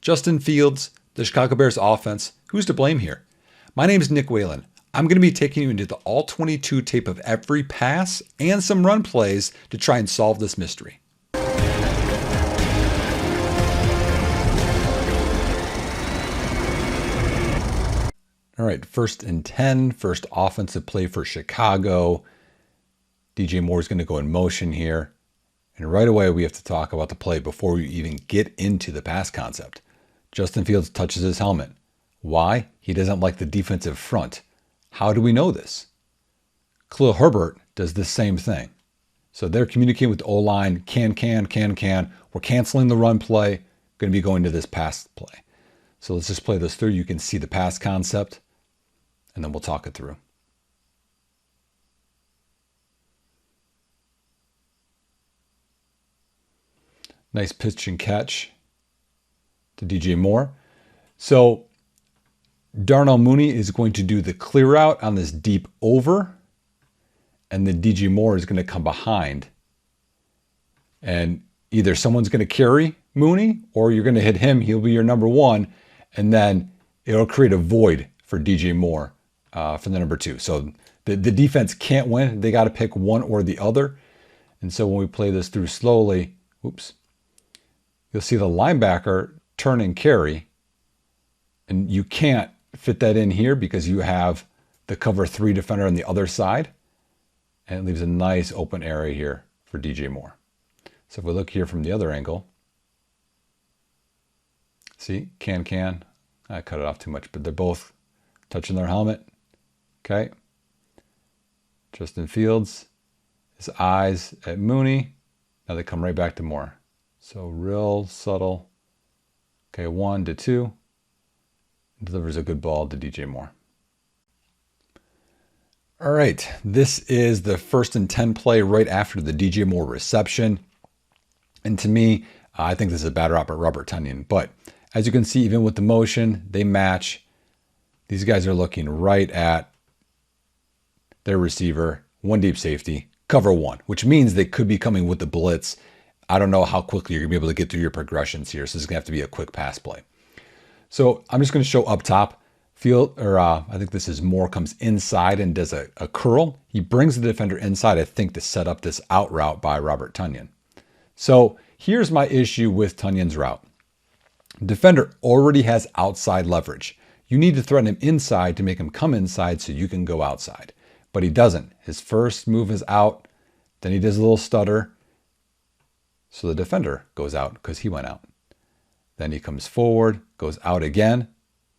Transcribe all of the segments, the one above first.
Justin Fields, the Chicago Bears offense, who's to blame here? My name is Nick Whalen. I'm going to be taking you into the all 22 tape of every pass and some run plays to try and solve this mystery. All right, 1st and 10, first offensive play for Chicago. DJ Moore is going to go in motion here. And right away, we have to talk about the play before we even get into the pass concept. Justin Fields touches his helmet. Why? He doesn't like the defensive front. How do we know this? Khalil Herbert does the same thing. So they're communicating with the O-line, can. We're canceling the run play, going to be going to this pass play. So let's just play this through. You can see the pass concept, and then we'll talk it through. Nice pitch and catch to DJ Moore. So Darnell Mooney is going to do the clear out on this deep over, and then DJ Moore is going to come behind. And either someone's going to carry Mooney, or you're going to hit him. He'll be your number one, and then it'll create a void for DJ Moore for the number 2. So the defense can't win. They got to pick one or the other. And so when we play this through slowly, you'll see the linebacker turn and carry, and you can't fit that in here because you have the cover 3 defender on the other side, and it leaves a nice open area here for DJ Moore. So if we look here from the other angle, see, can. I cut it off too much, but they're both touching their helmet. Okay. Justin Fields, his eyes at Mooney. Now they come right back to Moore. So real subtle. Okay, 1 to 2. Delivers a good ball to DJ Moore. All right, this is the 1st and 10 play right after the DJ Moore reception. And to me, I think this is a bad route by Robert Tonyan. But as you can see, even with the motion, they match. These guys are looking right at their receiver, 1 deep safety, cover 1, which means they could be coming with the blitz. I don't know how quickly you're going to be able to get through your progressions here. So this is going to have to be a quick pass play. So I'm just going to show up top. I think this is Moore comes inside and does a curl. He brings the defender inside, I think, to set up this out route by Robert Tonyan. So here's my issue with Tonyan's route. Defender already has outside leverage. You need to threaten him inside to make him come inside so you can go outside. But he doesn't. His first move is out. Then he does a little stutter. So the defender goes out because he went out. Then he comes forward, goes out again.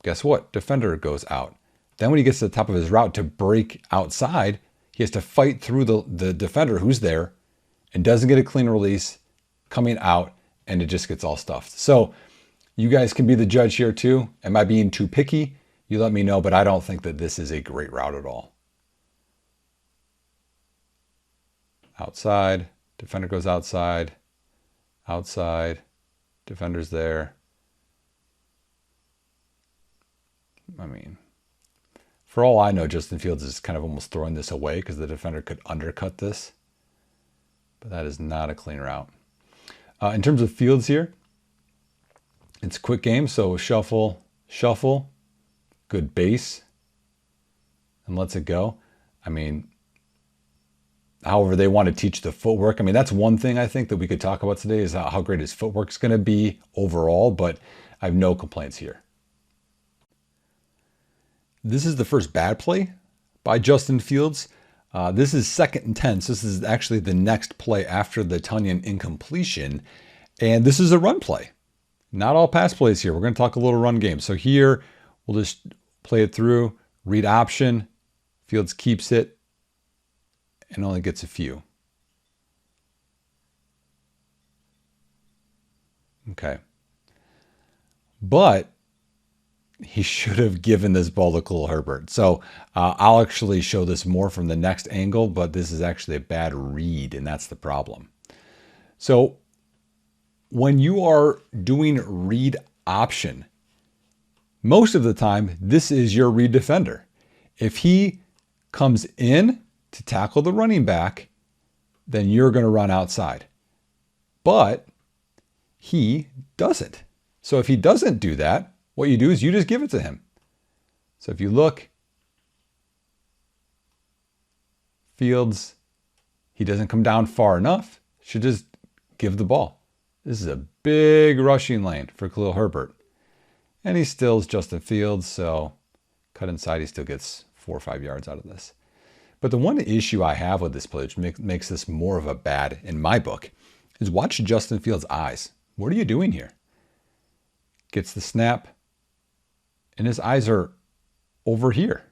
Guess what? Defender goes out. Then when he gets to the top of his route to break outside, he has to fight through the defender who's there and doesn't get a clean release coming out, and it just gets all stuffed. So you guys can be the judge here too. Am I being too picky? You let me know, but I don't think that this is a great route at all. Outside, defender goes outside. Outside, defender's there. I mean, for all I know, Justin Fields is kind of almost throwing this away because the defender could undercut this. But that is not a clean route. In terms of Fields here, it's a quick game. So shuffle, good base, and lets it go. I mean, however they want to teach the footwork. I mean, that's one thing I think that we could talk about today is how great his footwork is going to be overall, but I have no complaints here. This is the first bad play by Justin Fields. This is 2nd and 10. So this is actually the next play after the Tonyan incompletion. And this is a run play. Not all pass plays here. We're going to talk a little run game. So here, we'll just play it through, read option. Fields keeps it and only gets a few. Okay. But he should have given this ball to Khalil Herbert. So I'll actually show this more from the next angle, but this is actually a bad read, and that's the problem. So when you are doing read option, most of the time, this is your read defender. If he comes in to tackle the running back, then you're going to run outside. But he doesn't. So if he doesn't do that, what you do is you just give it to him. So if you look, Fields, he doesn't come down far enough, should just give the ball. This is a big rushing lane for Khalil Herbert. And he stills Justin Fields, so cut inside, he still gets 4 or 5 yards out of this. But the one issue I have with this play, which makes this more of a bad in my book, is watch Justin Fields' eyes. What are you doing here? Gets the snap, and his eyes are over here.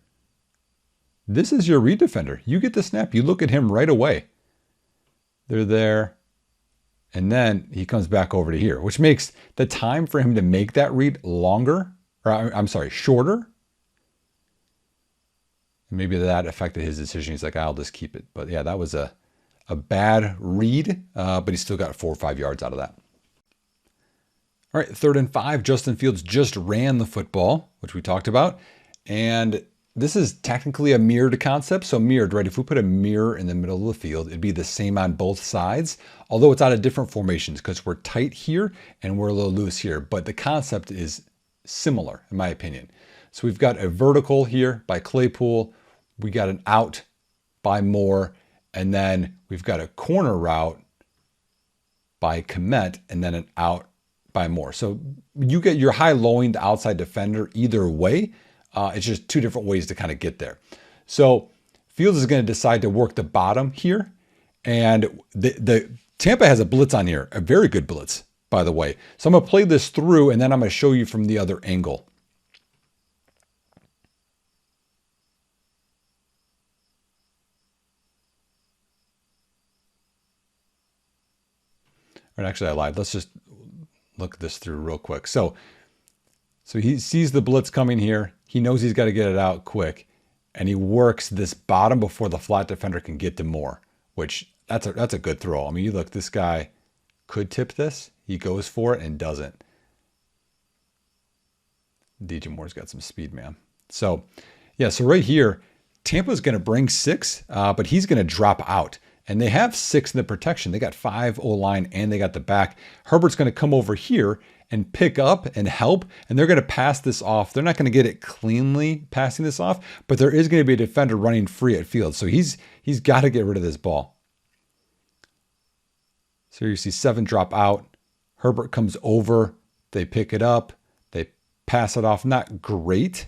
This is your read defender. You get the snap, you look at him right away. They're there, and then he comes back over to here, which makes the time for him to make that read longer, or I'm sorry, shorter. Maybe that affected his decision. He's like, I'll just keep it. But yeah, that was a bad read, but he still got 4 or 5 yards out of that. All right, 3rd and 5. Justin Fields just ran the football, which we talked about. And this is technically a mirrored concept. So mirrored, right? If we put a mirror in the middle of the field, it'd be the same on both sides, although it's out of different formations because we're tight here and we're a little loose here. But the concept is similar, in my opinion. So we've got a vertical here by Claypool. We got an out by Moore. And then we've got a corner route by Kmet and then an out by Moore. So you get your high-lowing to outside defender either way. It's just 2 different ways to kind of get there. So Fields is going to decide to work the bottom here. And the Tampa has a blitz on here, a very good blitz, by the way. So I'm going to play this through, and then I'm going to show you from the other angle. Or actually, I lied. Let's just look this through real quick. So he sees the blitz coming here. He knows he's got to get it out quick. And he works this bottom before the flat defender can get to Moore, which that's a good throw. I mean, you look, this guy could tip this. He goes for it and doesn't. DJ Moore's got some speed, man. So, yeah, so right here, Tampa's going to bring 6, but he's going to drop out. And they have 6 in the protection. They got 5 O-line and they got the back. Herbert's going to come over here and pick up and help, and they're going to pass this off. They're not going to get it cleanly passing this off, but there is going to be a defender running free at field. So he's got to get rid of this ball. So you see 7 drop out. Herbert comes over. They pick it up. They pass it off. Not great.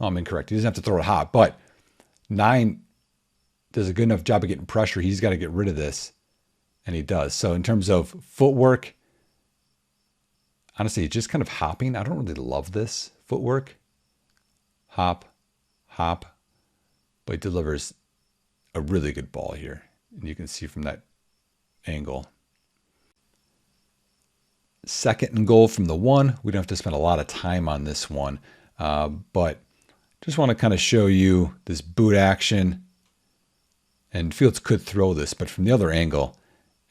Oh, I'm incorrect. He doesn't have to throw it hot, but 9 does a good enough job of getting pressure. He's got to get rid of this, and he does. So in terms of footwork, honestly, just kind of hopping. I don't really love this footwork. Hop, hop, but he delivers a really good ball here. And you can see from that angle. 2nd and goal from the 1. We don't have to spend a lot of time on this one, but just want to kind of show you this boot action. And Fields could throw this, but from the other angle.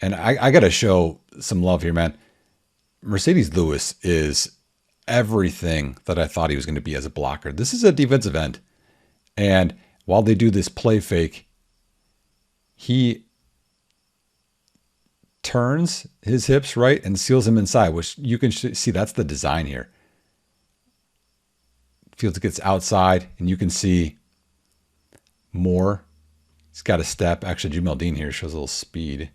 And I got to show some love here, man. Mercedes Lewis is everything that I thought he was going to be as a blocker. This is a defensive end. And while they do this play fake, he turns his hips right and seals him inside, which you can see that's the design here. Fields gets outside, and you can see Moore. He's got a step. Actually, Jamel Dean here shows a little speed,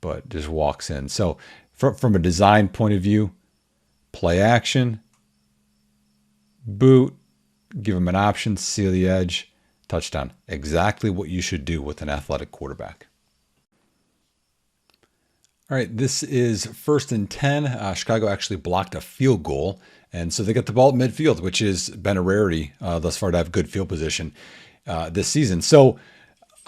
but just walks in. So from a design point of view, play action, boot, give him an option, seal the edge, touchdown. Exactly what you should do with an athletic quarterback. All right, this is 1st and 10. Chicago actually blocked a field goal, and so they got the ball at midfield, which has been a rarity thus far to have good field position this season. So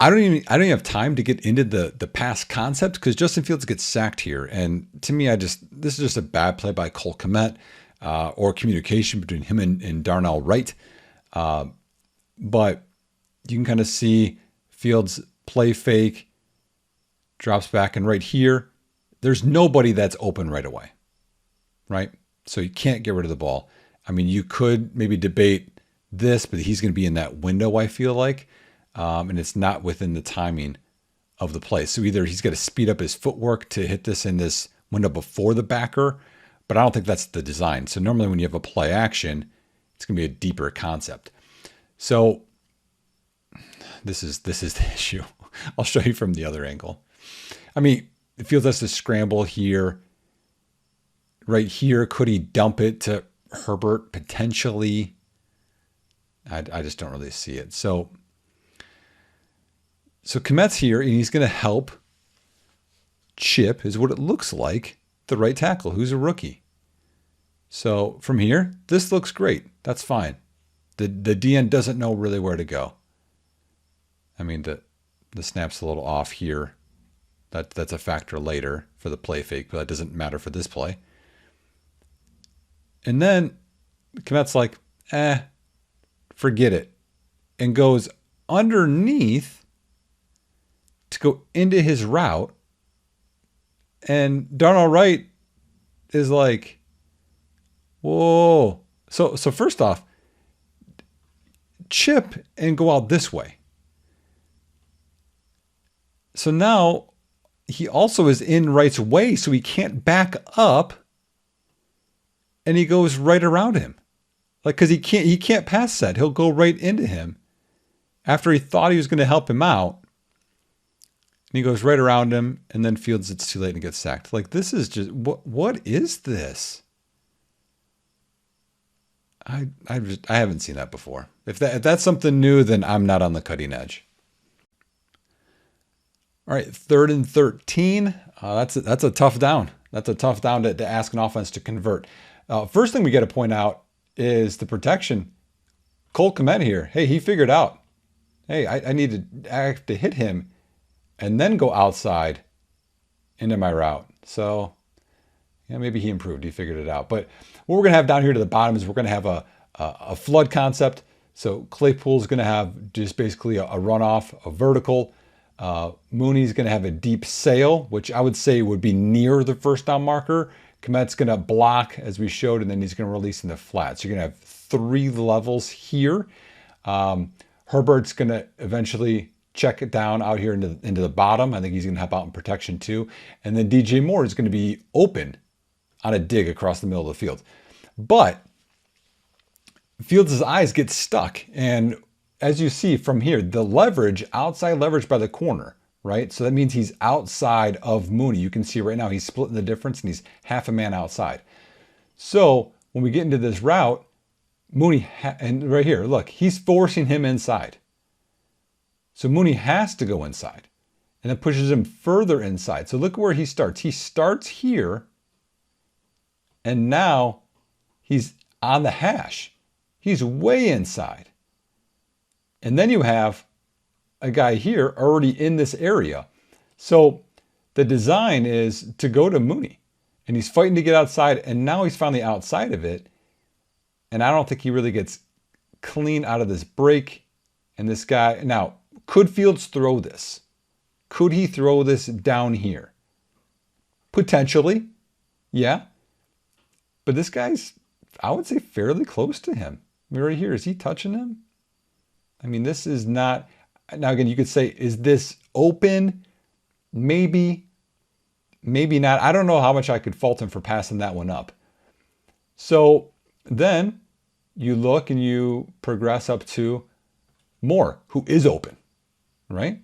I don't even have time to get into the pass concept because Justin Fields gets sacked here, and to me, this is just a bad play by Cole Kmet or communication between him and Darnell Wright. But you can kind of see Fields play fake, drops back, and right here, there's nobody that's open right away, right? So you can't get rid of the ball. I mean, you could maybe debate this, but he's going to be in that window, I feel like. and it's not within the timing of the play. So either he's got to speed up his footwork to hit this in this window before the backer, but I don't think that's the design. So normally when you have a play action, it's going to be a deeper concept. So this is the issue. I'll show you from the other angle. I mean, it feels like a scramble here. Right here, could he dump it to Herbert potentially? I just don't really see it. So Kmet's here, and he's going to help Chip, is what it looks like, the right tackle, who's a rookie. So from here, this looks great. That's fine. The DN doesn't know really where to go. I mean, the snap's a little off here. That's a factor later for the play fake, but that doesn't matter for this play. And then Kmet's like, forget it, and goes underneath to go into his route. And Darnell Wright is like, whoa. So first off, chip and go out this way. So now he also is in Wright's way, so he can't back up, and he goes right around him. Like, because he can't pass set. He'll go right into him after he thought he was going to help him out. And he goes right around him, and then Fields, it's too late and gets sacked. Like, this is just, what is this? I haven't seen that before. If that's something new, then I'm not on the cutting edge. All right, 3rd and 13. That's a tough down. That's a tough down to ask an offense to convert. First thing we got to point out is the protection. Cole Kmet here. Hey, he figured out, hey, I need to hit him and then go outside into my route. So yeah, maybe he improved. He figured it out. But what we're going to have down here to the bottom is we're going to have a flood concept. So Claypool's going to have just basically a runoff, a vertical. Mooney's going to have a deep sail, which I would say would be near the first down marker. Kmet's going to block, as we showed, and then he's going to release in the flat. So you're going to have 3 levels here. Herbert's going to eventually check it down out here into the bottom. I think he's going to help out in protection too. And then DJ Moore is going to be open on a dig across the middle of the field. But Fields' eyes get stuck. And as you see from here, the leverage, outside leverage by the corner, right? So that means he's outside of Mooney. You can see right now he's splitting the difference and he's half a man outside. So when we get into this route, Mooney, and right here, look, he's forcing him inside. So Mooney has to go inside and then pushes him further inside. So look where he starts. He starts here and now he's on the hash. He's way inside. And then you have a guy here already in this area. So the design is to go to Mooney, and he's fighting to get outside, and now he's finally outside of it. And I don't think he really gets clean out of this break. And this guy, now, could Fields throw this? Could he throw this down here? Potentially, yeah. But this guy's, I would say, fairly close to him. I mean, right here, is he touching him? I mean, this is not, now again, you could say, is this open? Maybe, maybe not. I don't know how much I could fault him for passing that one up. So then you look and you progress up to Moore, who is open, right?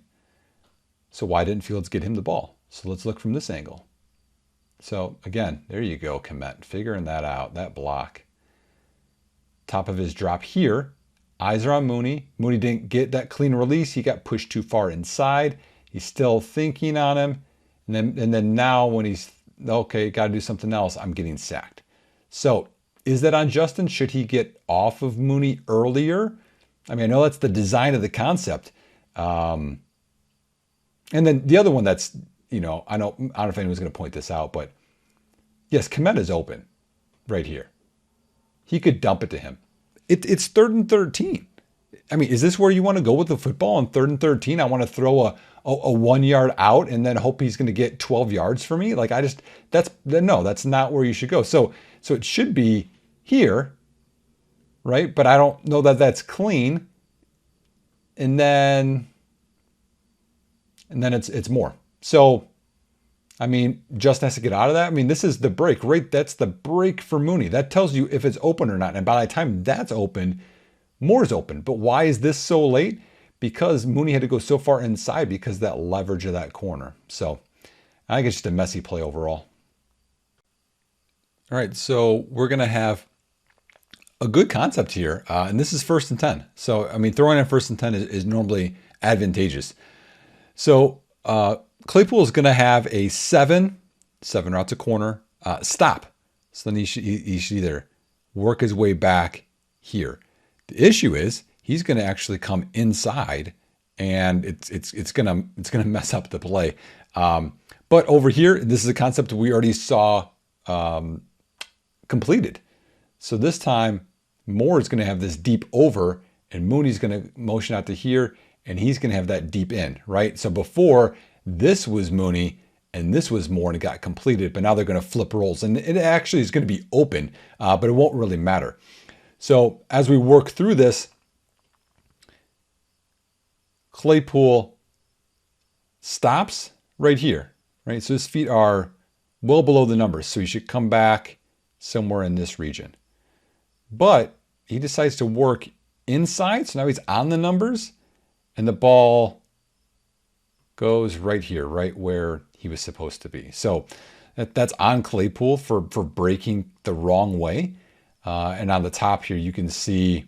So why didn't Fields get him the ball? So let's look from this angle. So again, there you go, Kmet, figuring that out, that block. Top of his drop here. Eyes are on Mooney. Mooney didn't get that clean release. He got pushed too far inside. He's still thinking on him. And then now when he's, okay, got to do something else, I'm getting sacked. So is that on Justin? Should he get off of Mooney earlier? I mean, I know that's the design of the concept. And then the other one that's, I don't know if anyone's going to point this out, but yes, Kmet is open right here. He could dump it to him. It's 3rd and 13. I mean, is this where you want to go with the football on 3rd and 13? I want to throw a 1 yard out and then hope he's going to get 12 yards for me. Like that's not where you should go. So it should be here, right? But I don't know that that's clean. and then it's more. So, I mean, Justin has to get out of that. I mean, this is the break, right? That's the break for Mooney. That tells you if it's open or not. And by the time that's open, Moore's open. But why is this so late? Because Mooney had to go so far inside because of that leverage of that corner. So I think it's just a messy play overall. All right, so we're going to have a good concept here. And this is 1st and 10. So, I mean, throwing in 1st and 10 is normally advantageous. So Claypool is going to have a 7 routes a corner, stop. So then he should either work his way back here. The issue is he's going to actually come inside, and it's going to mess up the play. But over here, this is a concept we already saw completed. So this time, Moore is going to have this deep over, and Mooney's going to motion out to here, and he's going to have that deep in, right? So before, this was Mooney, and this was Moore, and it got completed, but now they're going to flip roles, and it actually is going to be open, but it won't really matter. So as we work through this, Claypool stops right here, right? So his feet are well below the numbers, so he should come back somewhere in this region. But he decides to work inside, so now he's on the numbers, and the ball goes right here, right where he was supposed to be. So that's on Claypool for breaking the wrong way. And on the top here, you can see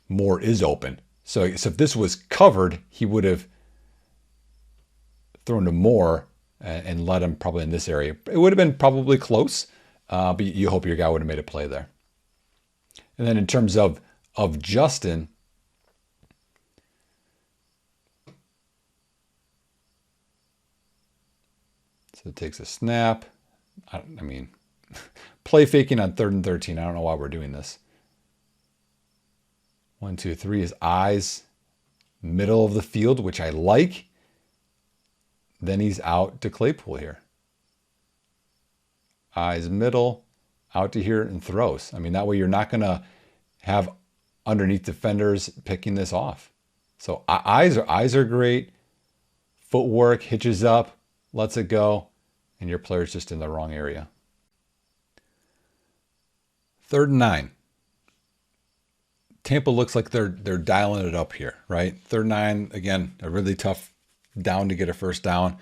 Moore is open. So if this was covered, he would have thrown to Moore and let him probably in this area. It would have been probably close, but you hope your guy would have made a play there. And then in terms of Justin, so it takes a snap. I mean, play faking on 3rd and 13. I don't know why we're doing this. 1, 2, 3 is eyes, middle of the field, which I like. Then he's out to Claypool here. Eyes middle, out to here and throws. I mean, that way you're not going to have underneath defenders picking this off. So eyes are great. Footwork, hitches up, lets it go, and your player's just in the wrong area. 3rd and 9. Tampa looks like they're dialing it up here, right? 3rd and 9, again, a really tough down to get a 1st down.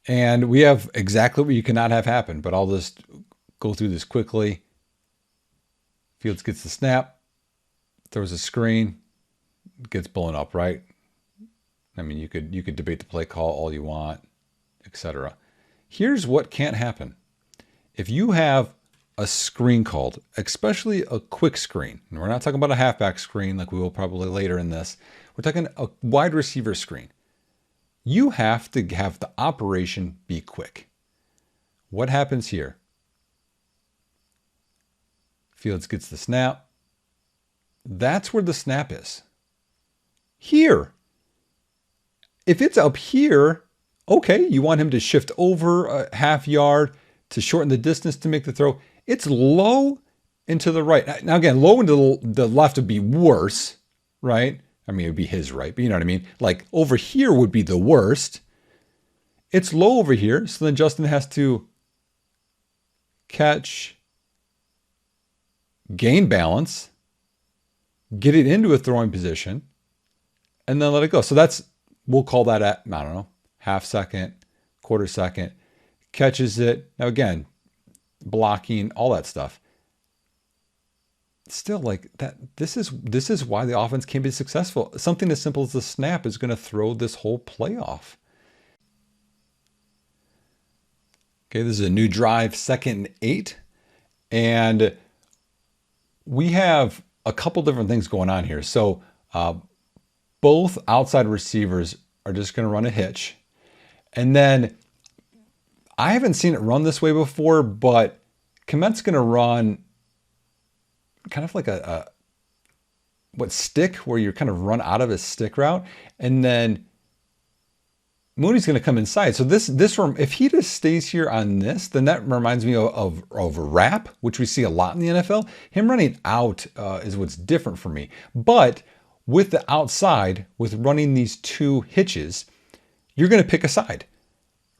And we have exactly what you cannot have happen, but I'll just go through this quickly. Fields gets the snap, throws a screen, gets blown up, right? I mean, you could debate the play call all you want, etc. Here's what can't happen. If you have a screen called, especially a quick screen, and we're not talking about a halfback screen like we will probably later in this, we're talking a wide receiver screen. You have to have the operation be quick. What happens here? Fields gets the snap. That's where the snap is. Here. If it's up here, okay, you want him to shift over a half yard to shorten the distance to make the throw. It's low and to the right. Now again, low and to the left would be worse, right? I mean, it would be his right, but you know what I mean? Like over here would be the worst. It's low over here, so then Justin has to catch, gain balance, get it into a throwing position, and then let it go. So we'll call that at, I don't know, half second, quarter second, catches it. Now again, blocking, all that stuff. Still, like that, this is why the offense can be successful. Something as simple as the snap is going to throw this whole play off. Okay, this is a new drive, 2nd and 8. And we have a couple different things going on here. So both outside receivers are just going to run a hitch. And then I haven't seen it run this way before, but Komet's going to run kind of like a stick, where you kind of run out of a stick route, and then Mooney's going to come inside. So this if he just stays here on this, then that reminds me of a wrap, which we see a lot in the NFL. Him running out is what's different for me. But with the outside, with running these two hitches, you're going to pick a side.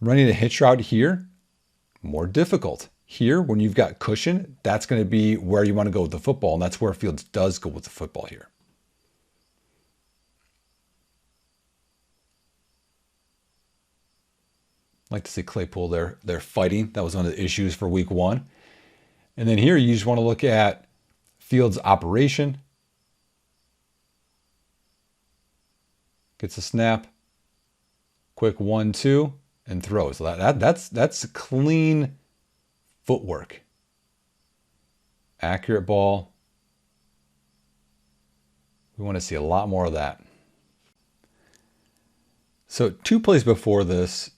Running a hitch route here, more difficult. Here, when you've got cushion, that's going to be where you want to go with the football, and that's where Fields does go with the football here. I like to see Claypool there. They're fighting. That was one of the issues for week 1. And then here you just want to look at Fields' operation. Gets a snap. Quick 1-2 and throws. So that's clean footwork. Accurate ball. We want to see a lot more of that. So 2 plays before this,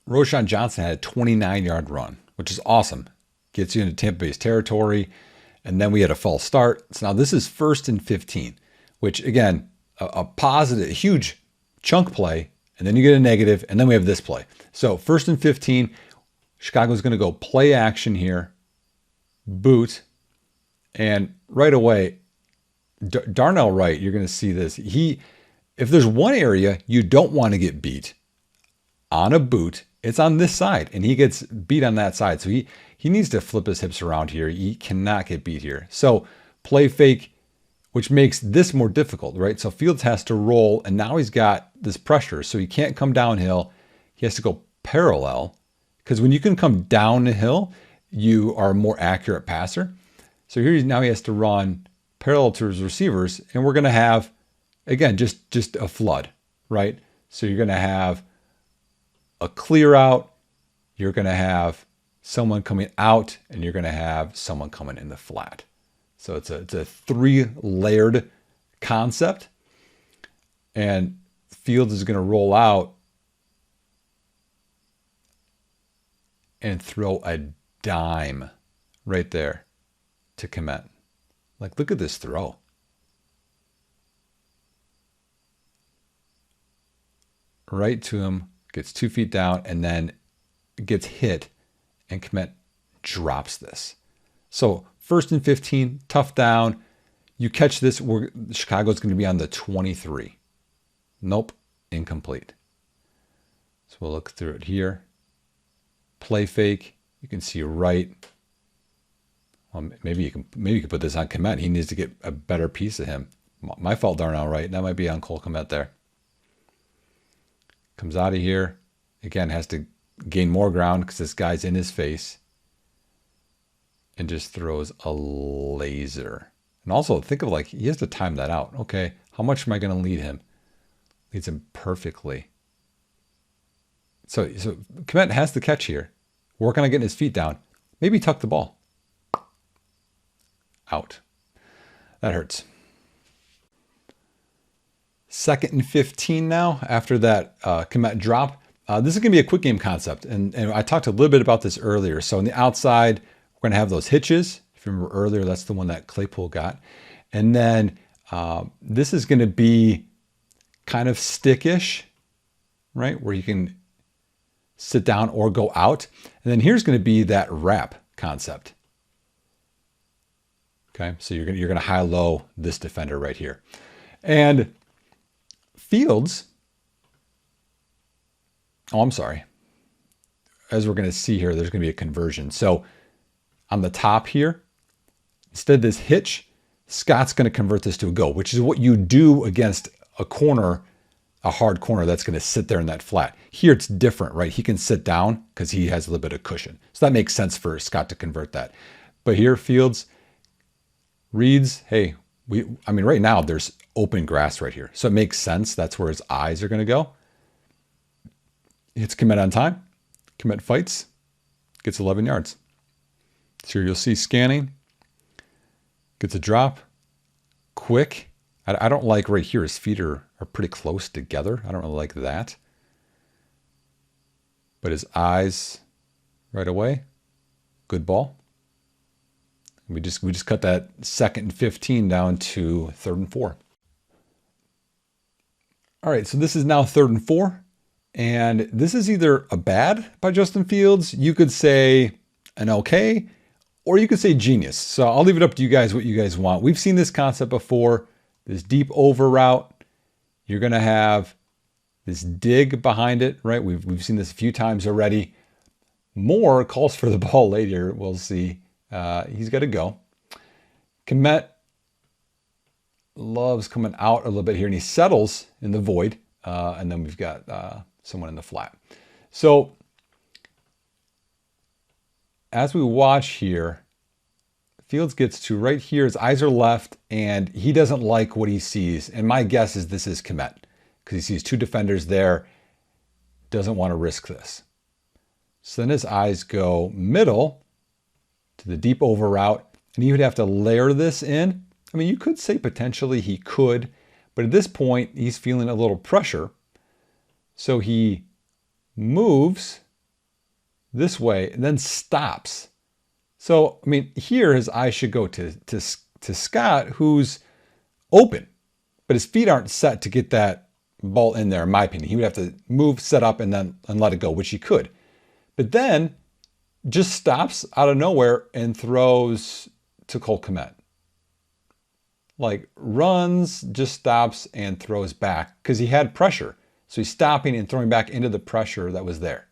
Roschon Johnson had a 29-yard run, which is awesome. Gets you into Tampa Bay's territory. And then we had a false start. So now this is 1st and 15, which again, a positive, a huge chunk play. And then you get a negative. And then we have this play. So 1st and 15, Chicago's going to go play action here. Boot. And right away, Darnell Wright, you're going to see this. If there's one area you don't want to get beat on a boot, it's on this side, and he gets beat on that side. So he needs to flip his hips around here. He cannot get beat here. So play fake, which makes this more difficult, right? So Fields has to roll, and now he's got this pressure. So he can't come downhill. He has to go parallel, because when you can come downhill, you are a more accurate passer. So here now he has to run parallel to his receivers, and we're going to have, again, just a flood, right? So you're going to have a clear out, you're going to have someone coming out, and you're going to have someone coming in the flat. So it's a 3-layered concept, and Fields is going to roll out and throw a dime right there to Kmet. Like, look at this throw. Right to him, gets 2 feet down, and then gets hit, and Kmet drops this. So 1st and 15, tough down. You catch this, Chicago's going to be on the 23. Nope, incomplete. So we'll look through it here. Play fake. You can see right. Well, maybe you can put this on Kmet. He needs to get a better piece of him. My fault, Darnell Wright. That might be on Cole Kmet there. Comes out of here. Again, has to gain more ground because this guy's in his face. And just throws a laser. And also think of, like, he has to time that out. Okay, how much am I going to lead him? Leads him perfectly. So Kmet has the catch here. Working on getting his feet down. Maybe tuck the ball. Out. That hurts. 2nd and 15 now after that Kmet drop. This is going to be a quick game concept. And I talked a little bit about this earlier. So on the outside, we're going to have those hitches. If you remember earlier, that's the one that Claypool got. And then this is going to be kind of stickish, right? Where you can sit down or go out. And then here's going to be that wrap concept. Okay, so you're going to high-low this defender right here. And Fields, I'm sorry. As we're going to see here, there's going to be a conversion. So on the top here, instead of this hitch, Scott's going to convert this to a go, which is what you do against a corner, a hard corner that's going to sit there in that flat. Here it's different, right? He can sit down because he has a little bit of cushion. So that makes sense for Scott to convert that. But here, Fields reads, hey, right now there's open grass right here. So it makes sense. That's where his eyes are going to go. Hits Kmet on time. Kmet fights. Gets 11 yards. So you'll see scanning. Gets a drop. Quick. I don't like right here. His feet are pretty close together. I don't really like that. But his eyes right away. Good ball. We just cut that 2nd and 15 down to 3rd and 4. All right, so this is now 3rd and 4. And this is either a bad by Justin Fields, you could say an okay, or you could say genius. So I'll leave it up to you guys what you guys want. We've seen this concept before. this deep over route. You're going to have this dig behind it, right? We've seen this a few times already. Moore calls for the ball later. We'll see. He's got to go. Kmet loves coming out a little bit here, and he settles in the void. And then we've got someone in the flat. So as we watch here, Fields gets to right here. His eyes are left, and he doesn't like what he sees. And my guess is this is Kmet, because he sees two defenders there. Doesn't want to risk this. So then his eyes go middle to the deep over route, and he would have to layer this in. I mean, you could say potentially he could, but at this point, he's feeling a little pressure. So he moves this way and then stops. So, I mean, here his eyes should go to Scott, who's open, but his feet aren't set to get that ball in there, in my opinion. He would have to move, set up, and let it go, which he could. But then just stops out of nowhere and throws to Cole Kmet. Like runs, just stops and throws back because he had pressure. So he's stopping and throwing back into the pressure that was there.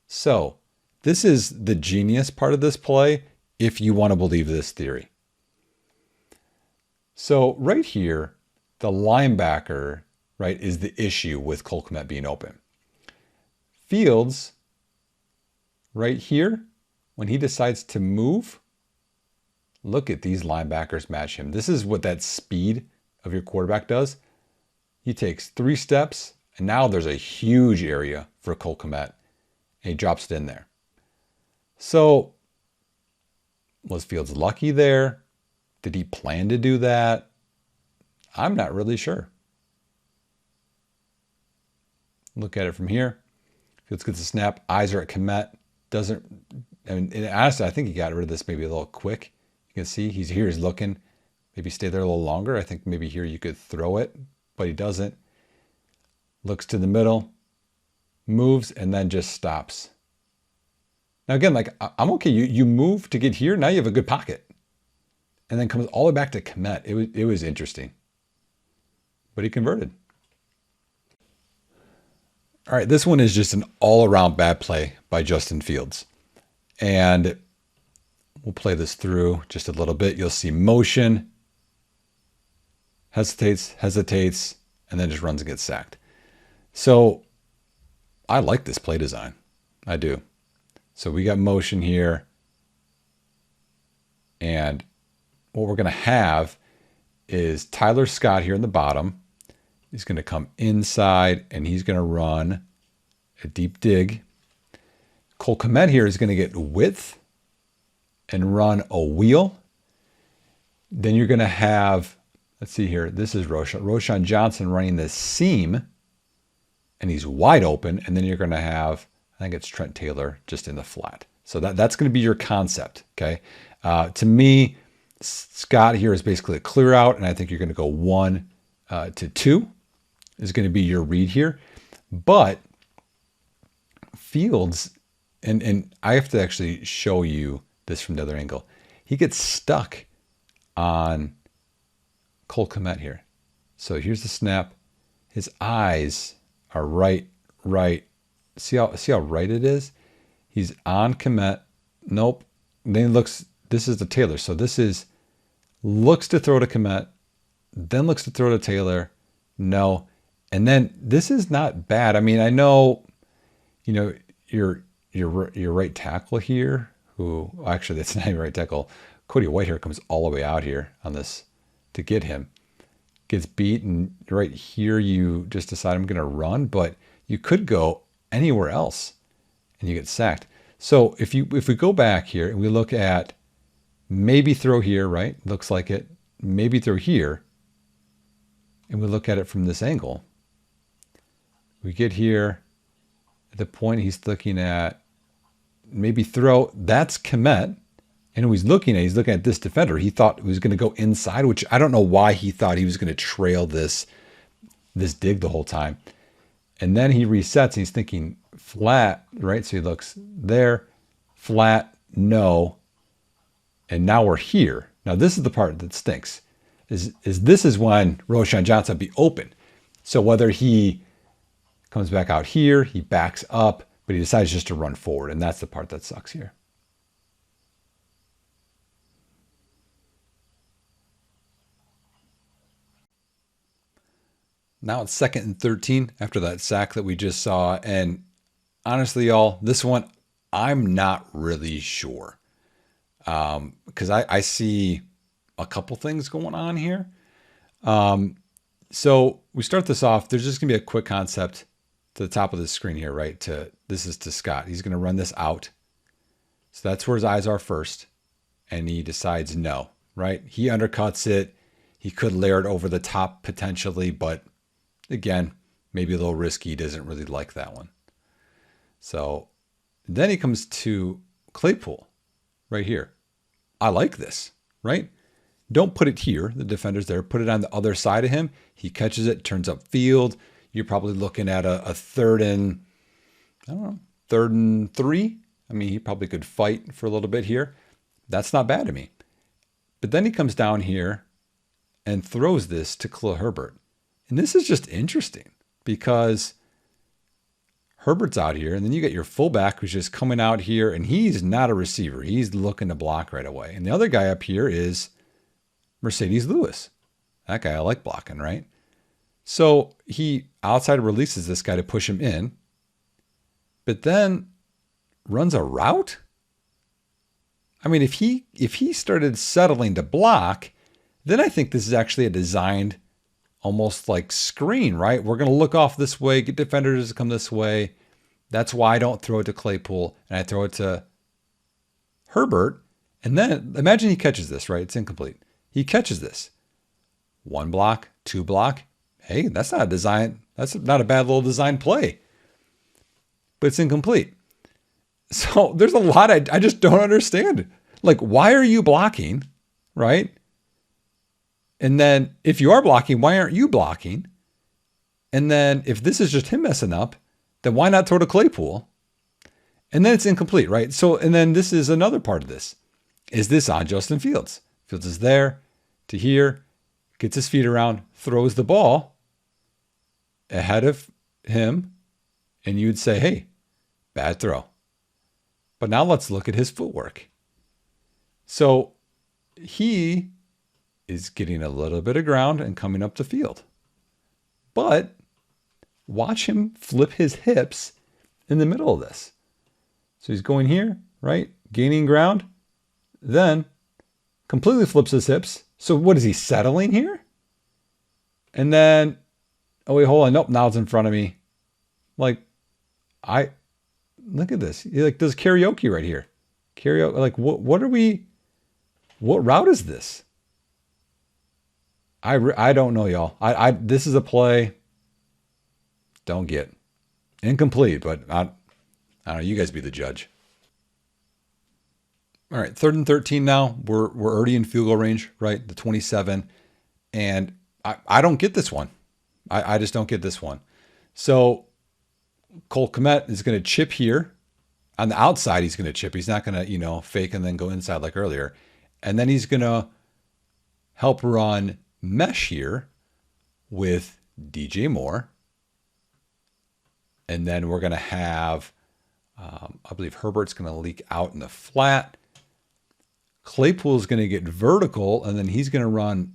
So this is the genius part of this play, if you want to believe this theory. So right here, the linebacker, right, is the issue with Cole Kmet being open. Fields, right here, when he decides to move, look at these linebackers match him. This is what that speed of your quarterback does. He takes 3 steps, and now there's a huge area for Cole Kmet, and he drops it in there. So, was Fields lucky there? Did he plan to do that? I'm not really sure. Look at it from here. Fields gets a snap. Eyes are at Kmet. And honestly, I think he got rid of this maybe a little quick. You can see he's here, he's looking. Maybe stay there a little longer. I think maybe here you could throw it, but he doesn't. Looks to the middle, moves, and then just stops. Now again, like I'm okay. You move to get here. Now you have a good pocket, and then comes all the way back to Kmet. It was interesting, but he converted. All right, this one is just an all-around bad play by Justin Fields, and we'll play this through just a little bit. You'll see motion, hesitates, and then just runs and gets sacked. So I like this play design. I do. So we got motion here. And what we're going to have is Tyler Scott here in the bottom. He's going to come inside and he's going to run a deep dig. Cole Kmet here is going to get width and run a wheel. Then you're going to have, let's see here, this is Roshan Johnson running this seam, and he's wide open. And then you're going to have, I think it's Trent Taylor just in the flat. So that's going to be your concept, okay? To me, Scott here is basically a clear out, and I think you're going to go 1 to 2 is going to be your read here. But Fields, and I have to actually show you this from the other angle. He gets stuck on Cole Kmet here. So here's the snap. His eyes are right. See how right it is? He's on Kmet. Nope. Then he looks, this is the Taylor. So this is, looks to throw to Kmet, then looks to throw to Taylor. No. And then this is not bad. I mean, I know, you know, your right tackle here, who actually that's not even right tackle. Cody White here comes all the way out here on this to get him. Gets beat, and right here you just decide I'm going to run, but you could go anywhere else and you get sacked. So if we go back here and we look at maybe throw here, right? Looks like it. Maybe throw here. And we look at it from this angle. We get here at the point he's looking at maybe throw. That's Kmet. And he's looking at this defender. He thought he was going to go inside, which I don't know why he thought he was going to trail this dig the whole time. And then he resets and he's thinking flat, right? So he looks there, flat, no. And now we're here. Now this is the part that stinks. is this is when Roshan Johnson be open. So whether he comes back out here, he backs up, but he decides just to run forward. And that's the part that sucks here. Now it's 2nd and 13 after that sack that we just saw. And honestly, y'all, this one, I'm not really sure. Because I see a couple things going on here. So we start this off. There's just going to be a quick concept to the top of the screen here, right? This is to Scott. He's going to run this out. So that's where his eyes are first. And he decides no, right? He undercuts it. He could layer it over the top potentially, but again, maybe a little risky. He doesn't really like that one. So then he comes to Claypool right here. I like this, right? Don't put it here. The defender's there. Put it on the other side of him. He catches it, turns up field. You're probably looking at a 3rd and, I don't know, 3rd and 3. I mean, he probably could fight for a little bit here. That's not bad to me. But then he comes down here and throws this to Khalil Herbert. And this is just interesting because Herbert's out here, and then you get your fullback who's just coming out here, and he's not a receiver. He's looking to block right away. And the other guy up here is Mercedes Lewis. That guy I like blocking, right? So he outside releases this guy to push him in, but then runs a route. I mean, if he started settling to block, then I think this is actually a designed almost like screen, right? We're going to look off this way, get defenders to come this way. That's why I don't throw it to Claypool and I throw it to Herbert. And then imagine he catches this, right? It's incomplete. He catches this. 1 block, 2 block. Hey, that's not a design. That's not a bad little design play. But it's incomplete. So there's a lot I just don't understand. Like, why are you blocking, right? And then if you are blocking, why aren't you blocking? And then if this is just him messing up, then why not throw to Claypool? And then it's incomplete, right? So, and then this is another part of this. Is this on Justin Fields? Fields is there to here, gets his feet around, throws the ball ahead of him, and you'd say, hey, bad throw. But now let's look at his footwork. So he is getting a little bit of ground and coming up the field. But watch him flip his hips in the middle of this. So he's going here, right? Gaining ground. Then completely flips his hips. So what is he settling here? And then, oh wait, hold on. Nope, now it's in front of me. Like, look at this. He like does karaoke right here. Karaoke, like what route is this? I don't know, y'all. This is a play. Don't get incomplete, but I don't know. You guys be the judge. All right, 3rd and 13 now. We're already in field goal range, right? The 27, and I don't get this one. I just don't get this one. So Cole Kmet is going to chip here. On the outside, he's going to chip. He's not going to, fake and then go inside like earlier. And then he's going to help run mesh here with DJ Moore. And then we're going to have, I believe Herbert's going to leak out in the flat. Claypool's going to get vertical, and then he's going to run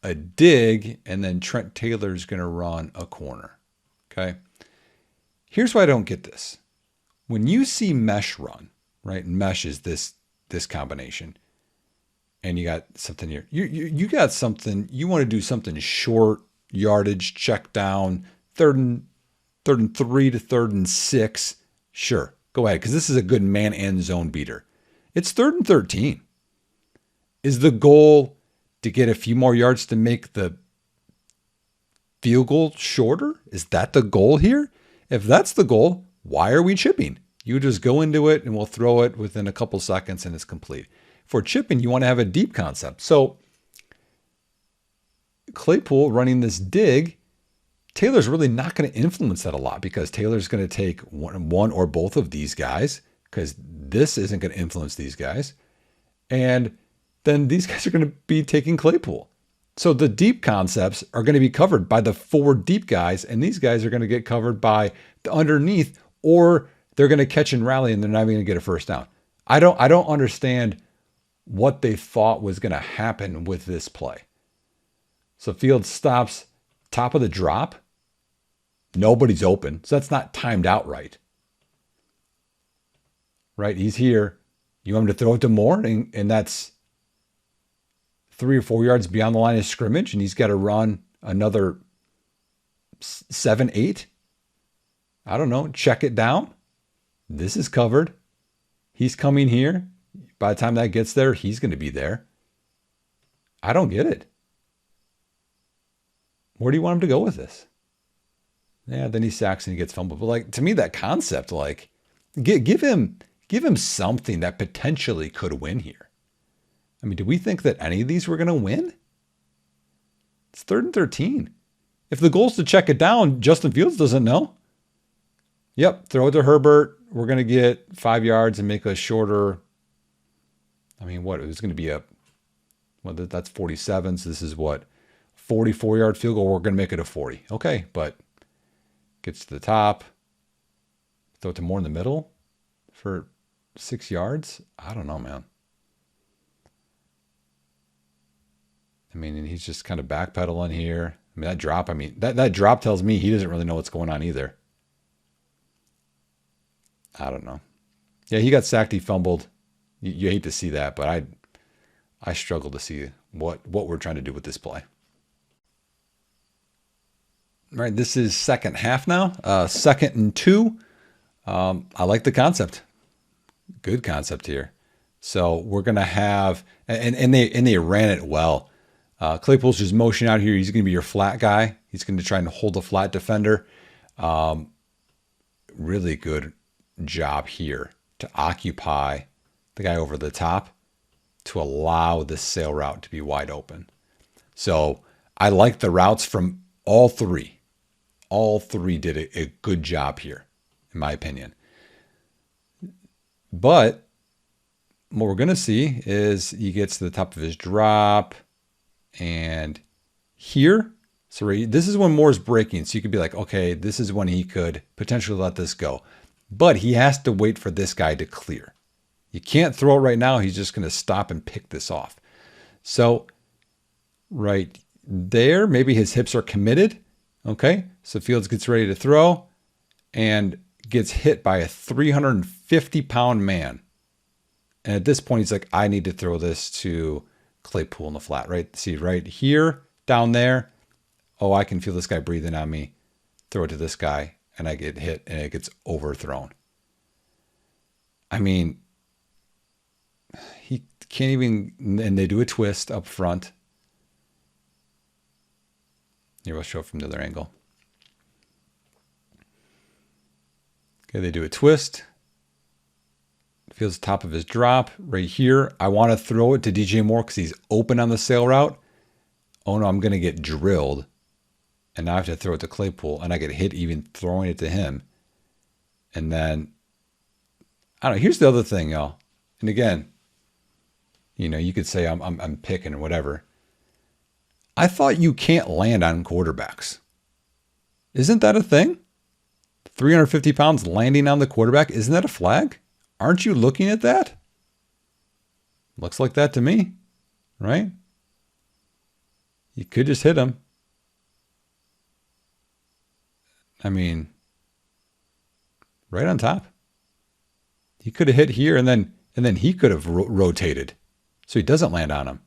a dig, and then Trent Taylor's going to run a corner. Okay. Here's why I don't get this. When you see mesh run, right? And mesh is this combination. And you got something here. You got something, you want to do something short, yardage, check down, 3rd and 3 to 3rd and 6. Sure, go ahead, because this is a good man and zone beater. It's 3rd and 13. Is the goal to get a few more yards to make the field goal shorter? Is that the goal here? If that's the goal, why are we chipping? You just go into it and we'll throw it within a couple seconds and it's complete. For chipping, you want to have a deep concept. So Claypool running this dig, Taylor's really not going to influence that a lot because Taylor's going to take one or both of these guys because this isn't going to influence these guys. And then these guys are going to be taking Claypool. So the deep concepts are going to be covered by the 4 deep guys, and these guys are going to get covered by the underneath, or they're going to catch and rally and they're not even going to get a first down. I don't understand what they thought was going to happen with this play. So Fields stops top of the drop. Nobody's open, so that's not timed out right. Right? He's here. You want him to throw it to Moore, and that's 3 or 4 yards beyond the line of scrimmage, and he's got to run another 7, 8. I don't know. Check it down. This is covered. He's coming here. By the time that gets there, he's going to be there. I don't get it. Where do you want him to go with this? Yeah, then he sacks and he gets fumbled. But like, to me, that concept, like, give him something that potentially could win here. I mean, do we think that any of these were going to win? It's 3rd and 13. If the goal is to check it down, Justin Fields doesn't know. Yep, throw it to Herbert. We're going to get 5 yards and make a shorter. I mean, what? It was going to be that's 47. So this is what? 44-yard field goal. We're going to make it a 40. Okay, but gets to the top. Throw it to Moore in the middle for 6 yards. I don't know, man. I mean, and he's just kind of backpedaling here. I mean, that drop, that drop tells me he doesn't really know what's going on either. I don't know. Yeah, he got sacked. He fumbled. You hate to see that, but I struggle to see what we're trying to do with this play. All right, this is second half now. 2nd and 2. I like the concept. Good concept here. So we're gonna have, and they ran it well. Claypool's just motion out here. He's going to be your flat guy. He's going to try and hold a flat defender. Really good job here to occupy the guy over the top to allow this sail route to be wide open. So I like the routes from all 3. All 3 did a good job here, in my opinion. But what we're going to see is he gets to the top of his drop. And here, so this is when Moore's breaking. So you could be like, okay, this is when he could potentially let this go. But he has to wait for this guy to clear. You can't throw it right now. He's just going to stop and pick this off. So right there, maybe his hips are committed. Okay, so Fields gets ready to throw and gets hit by a 350-pound man. And at this point, he's like, I need to throw this to Claypool in the flat, right? See, right here, down there. Oh, I can feel this guy breathing on me. Throw it to this guy, and I get hit, and it gets overthrown. I mean, he can't even, and they do a twist up front. Here, we'll show it from the other angle. Okay, they do a twist. Feels the top of his drop right here. I want to throw it to DJ Moore because he's open on the sail route. Oh no, I'm going to get drilled. And now I have to throw it to Claypool, and I get hit even throwing it to him. And then, I don't know, here's the other thing, y'all. And again, you know, you could say I'm picking or whatever. I thought you can't land on quarterbacks. Isn't that a thing? 350 pounds landing on the quarterback, isn't that a flag? Aren't you looking at that? Looks like that to me, right? You could just hit him. I mean, right on top. He could have hit here, and then he could have rotated, so he doesn't land on him.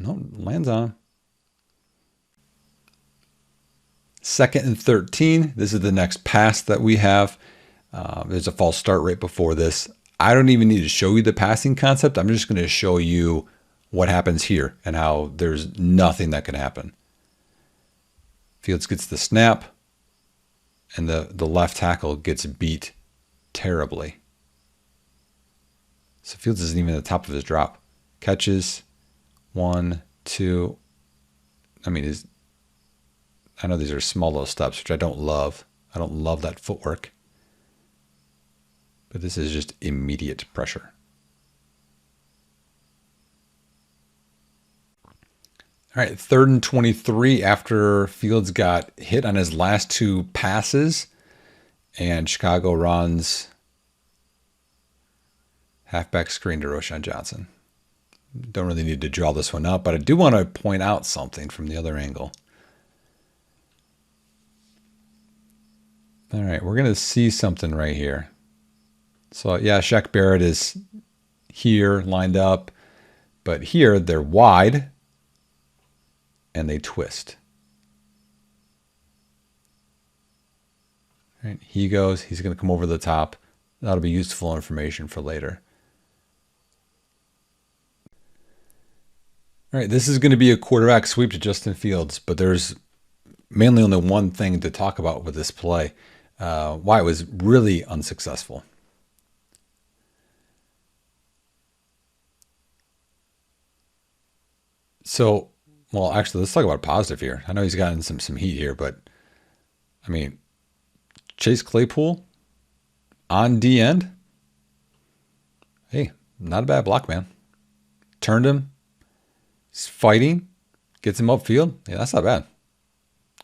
No, lands on him. 2nd and 13. This is the next pass that we have. There's a false start right before this. I don't even need to show you the passing concept. I'm just going to show you what happens here and how there's nothing that can happen. Fields gets the snap, and the left tackle gets beat terribly. So Fields isn't even at the top of his drop. Catches, 1, 2. I mean, I know these are small little steps, which I don't love. I don't love that footwork. But this is just immediate pressure. All right, 3rd and 23 after Fields got hit on his last 2 passes, and Chicago runs halfback screen to Roschon Johnson. Don't really need to draw this one up, but I do want to point out something from the other angle. All right, we're going to see something right here. So, yeah, Shaq Barrett is here lined up, but here they're wide and they twist. All right, he goes, he's going to come over the top. That'll be useful information for later. All right, this is going to be a quarterback sweep to Justin Fields, but there's mainly only one thing to talk about with this play, why it was really unsuccessful. So, well, actually, let's talk about positive here. I know he's gotten some heat here, but I mean, Chase Claypool on D end. Hey, not a bad block, man. Turned him. He's fighting. Gets him upfield. Yeah, that's not bad.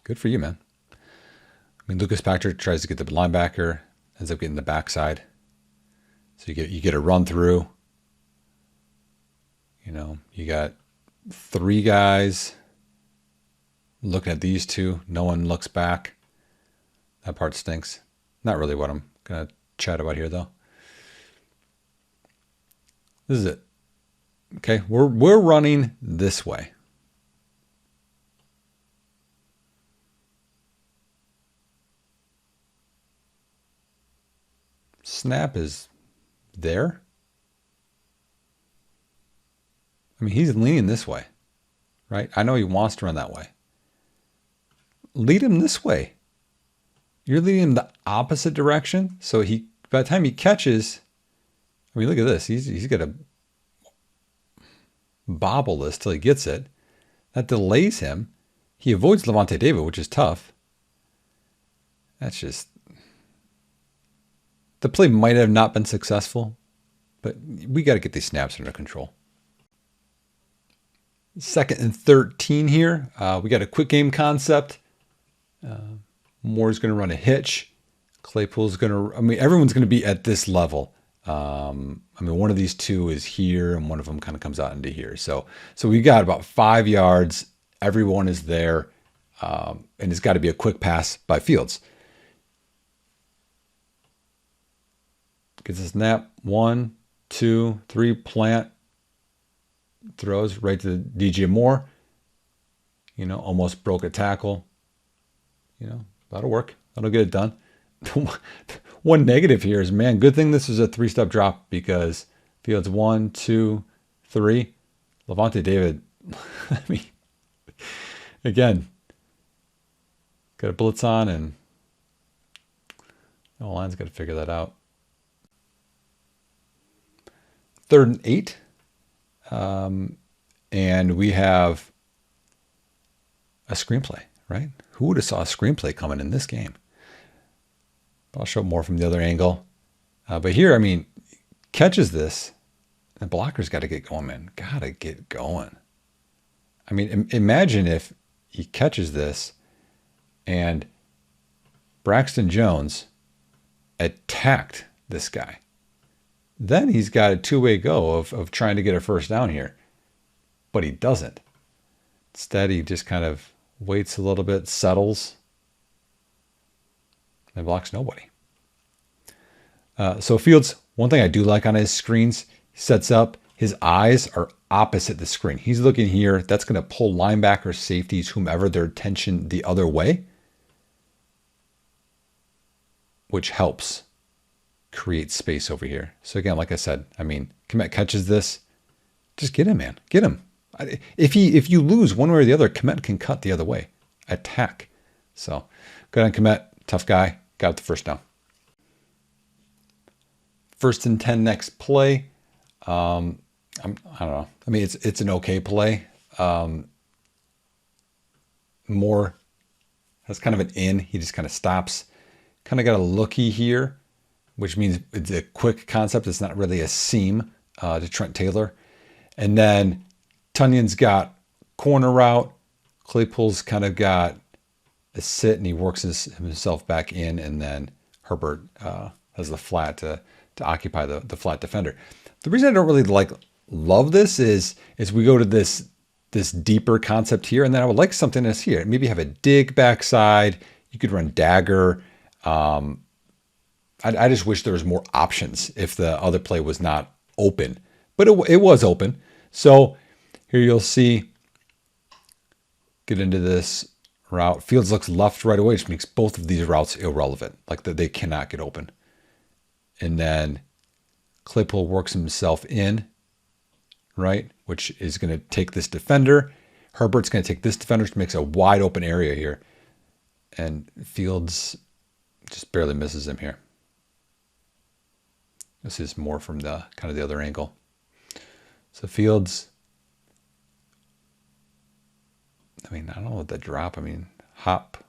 Good for you, man. I mean, Lucas Patrick tries to get the linebacker, ends up getting the backside. So you get a run through. You know, you got 3 guys looking at these 2. No one looks back. That part stinks. Not really what I'm going to chat about here, though. This is it. Okay, we're running this way. Snap is there. I mean, he's leaning this way, right? I know he wants to run that way. Lead him this way. You're leading him the opposite direction. So by the time he catches, I mean, look at this. He's got to bobble this till he gets it. That delays him. He avoids Lavonte David, which is tough. That's just... The play might have not been successful, but we got to get these snaps under control. 2nd and 13 here. We got a quick game concept. Moore's going to run a hitch. Claypool's going to... I mean, everyone's going to be at this level. I mean, one of these 2 is here, and one of them kind of comes out into here. So we got about 5 yards. Everyone is there, and it's got to be a quick pass by Fields. Gets a snap. 1, 2, 3, plant. Throws right to DJ Moore. You know, almost broke a tackle. You know, that'll work. That'll get it done. One negative here is, man, good thing this is a 3-step drop, because Fields 1, 2, 3. Lavonte David, I mean, again, got a blitz on, and the line's got to figure that out. 3rd and 8. And we have a screenplay, right? Who would have saw a screenplay coming in this game? I'll show more from the other angle. But here, I mean, catches this. The blocker's got to get going, man. Got to get going. I mean, imagine if he catches this and Braxton Jones attacked this guy. Then he's got a 2-way go of trying to get a first down here. But he doesn't. Instead, he just kind of waits a little bit, settles, and blocks nobody. So Fields, one thing I do like on his screens, he sets up, his eyes are opposite the screen. He's looking here. That's going to pull linebackers, safeties, whomever, their attention the other way, which helps create space over here. So again, like I said, I mean, Kmet catches this. Just get him, man. Get him. If you lose one way or the other, Kmet can cut the other way. Attack. So good on Kmet. Tough guy. Got the first down. 1st and 10 next play. I don't know. I mean, it's an okay play. Moore has kind of an in. He just kind of stops. Kind of got a looky here, which means it's a quick concept. It's not really a seam to Trent Taylor. And then Tunyon's got corner route. Claypool's kind of got a sit and he works himself back in, and then Herbert has the flat to occupy the flat defender. The reason I don't really love this is we go to this deeper concept here, and then I would like something that's here. Maybe have a dig backside. You could run dagger. I just wish there was more options if the other play was not open, but it was open. So here you'll see, get into this route. Fields looks left right away, which makes both of these routes irrelevant, like that they cannot get open. And then Claypool works himself in, right, which is going to take this defender. Herbert's going to take this defender, which makes a wide open area here. And Fields just barely misses him here. This is more from the kind of the other angle. So Fields, I mean, I don't know what the drop, I mean, hop,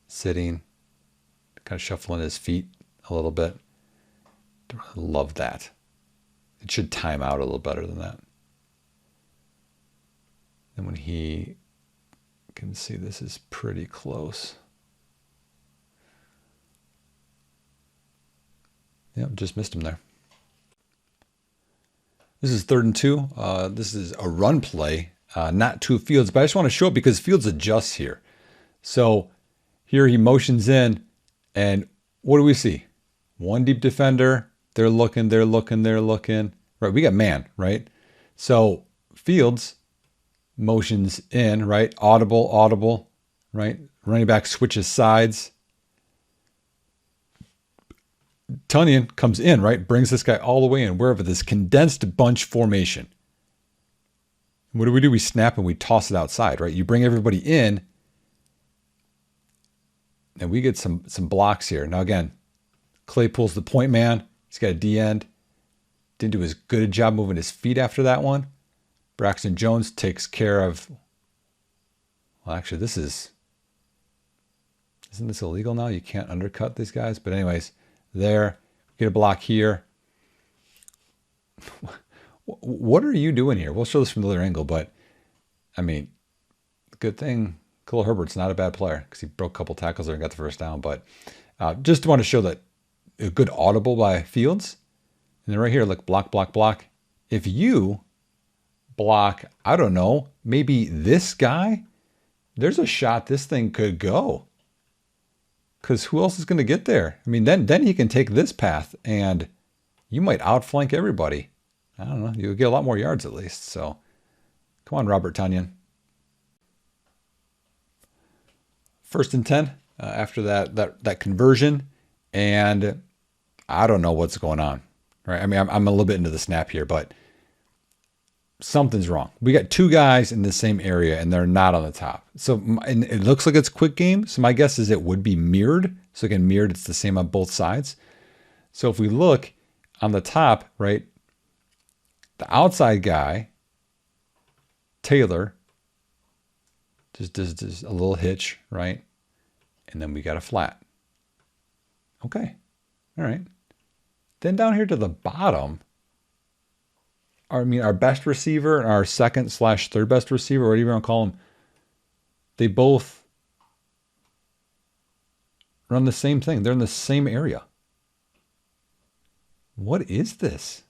sitting, kind of shuffling his feet a little bit. Love that. It should time out a little better than that. And when he can see, this is pretty close. Yep, just missed him there. This is 3rd and 2. This is a run play, not to Fields, but I just want to show it because Fields adjusts here. So here he motions in, and what do we see? One deep defender. They're looking. Right, we got man, right? So Fields motions in, right? Audible, right? Running back switches sides. Tonyan comes in, right? Brings this guy all the way in. We're over this condensed bunch formation. What do? We snap and we toss it outside, right? You bring everybody in, and we get some blocks here. Now again, Claypool's the point man. He's got a D end. Didn't do as good a job moving his feet after that one. Braxton Jones takes care of. Well, actually, isn't this illegal now? You can't undercut these guys. But anyways, there, get a block here. What are you doing here? We'll show this from the other angle, but I mean, good thing Khalil Herbert's not a bad player because he broke a couple tackles there and got the first down. But just want to show that a good audible by Fields. And then right here, look, block. If you block, I don't know, maybe this guy, there's a shot this thing could go. Because who else is going to get there? I mean, then he can take this path, and you might outflank everybody. I don't know. You'll get a lot more yards at least. So, come on, Robert Tonyan. 1st and 10 after that conversion, and I don't know what's going on. Right? I mean, I'm a little bit into the snap here, but something's wrong. We got 2 guys in the same area, and they're not on the top. So, and it looks like it's quick game. So my guess is it would be mirrored. So again, mirrored, it's the same on both sides. So if we look on the top, right, the outside guy, Taylor, just does a little hitch, right? And then we got a flat. Okay. All right. Then down here to the bottom, our best receiver and our 2nd/3rd best receiver, whatever you want to call them, they both run the same thing. They're in the same area. What is this?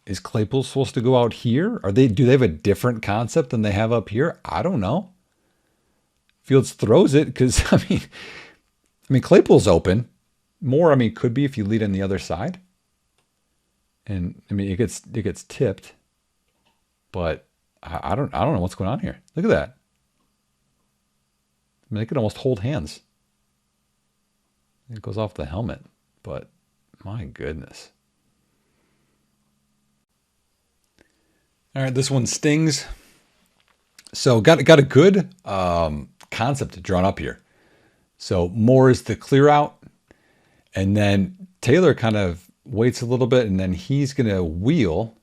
Is Claypool supposed to go out here? Do they have a different concept than they have up here? I don't know. Fields throws it because I mean Claypool's open. More, could be if you lead on the other side. And it gets tipped, but I don't know what's going on here. Look at that. They could almost hold hands. It goes off the helmet, but my goodness. All right, this one stings. So got a good concept drawn up here. So Moore is the clear out, and then Taylor kind of waits a little bit, and then he's going to wheel,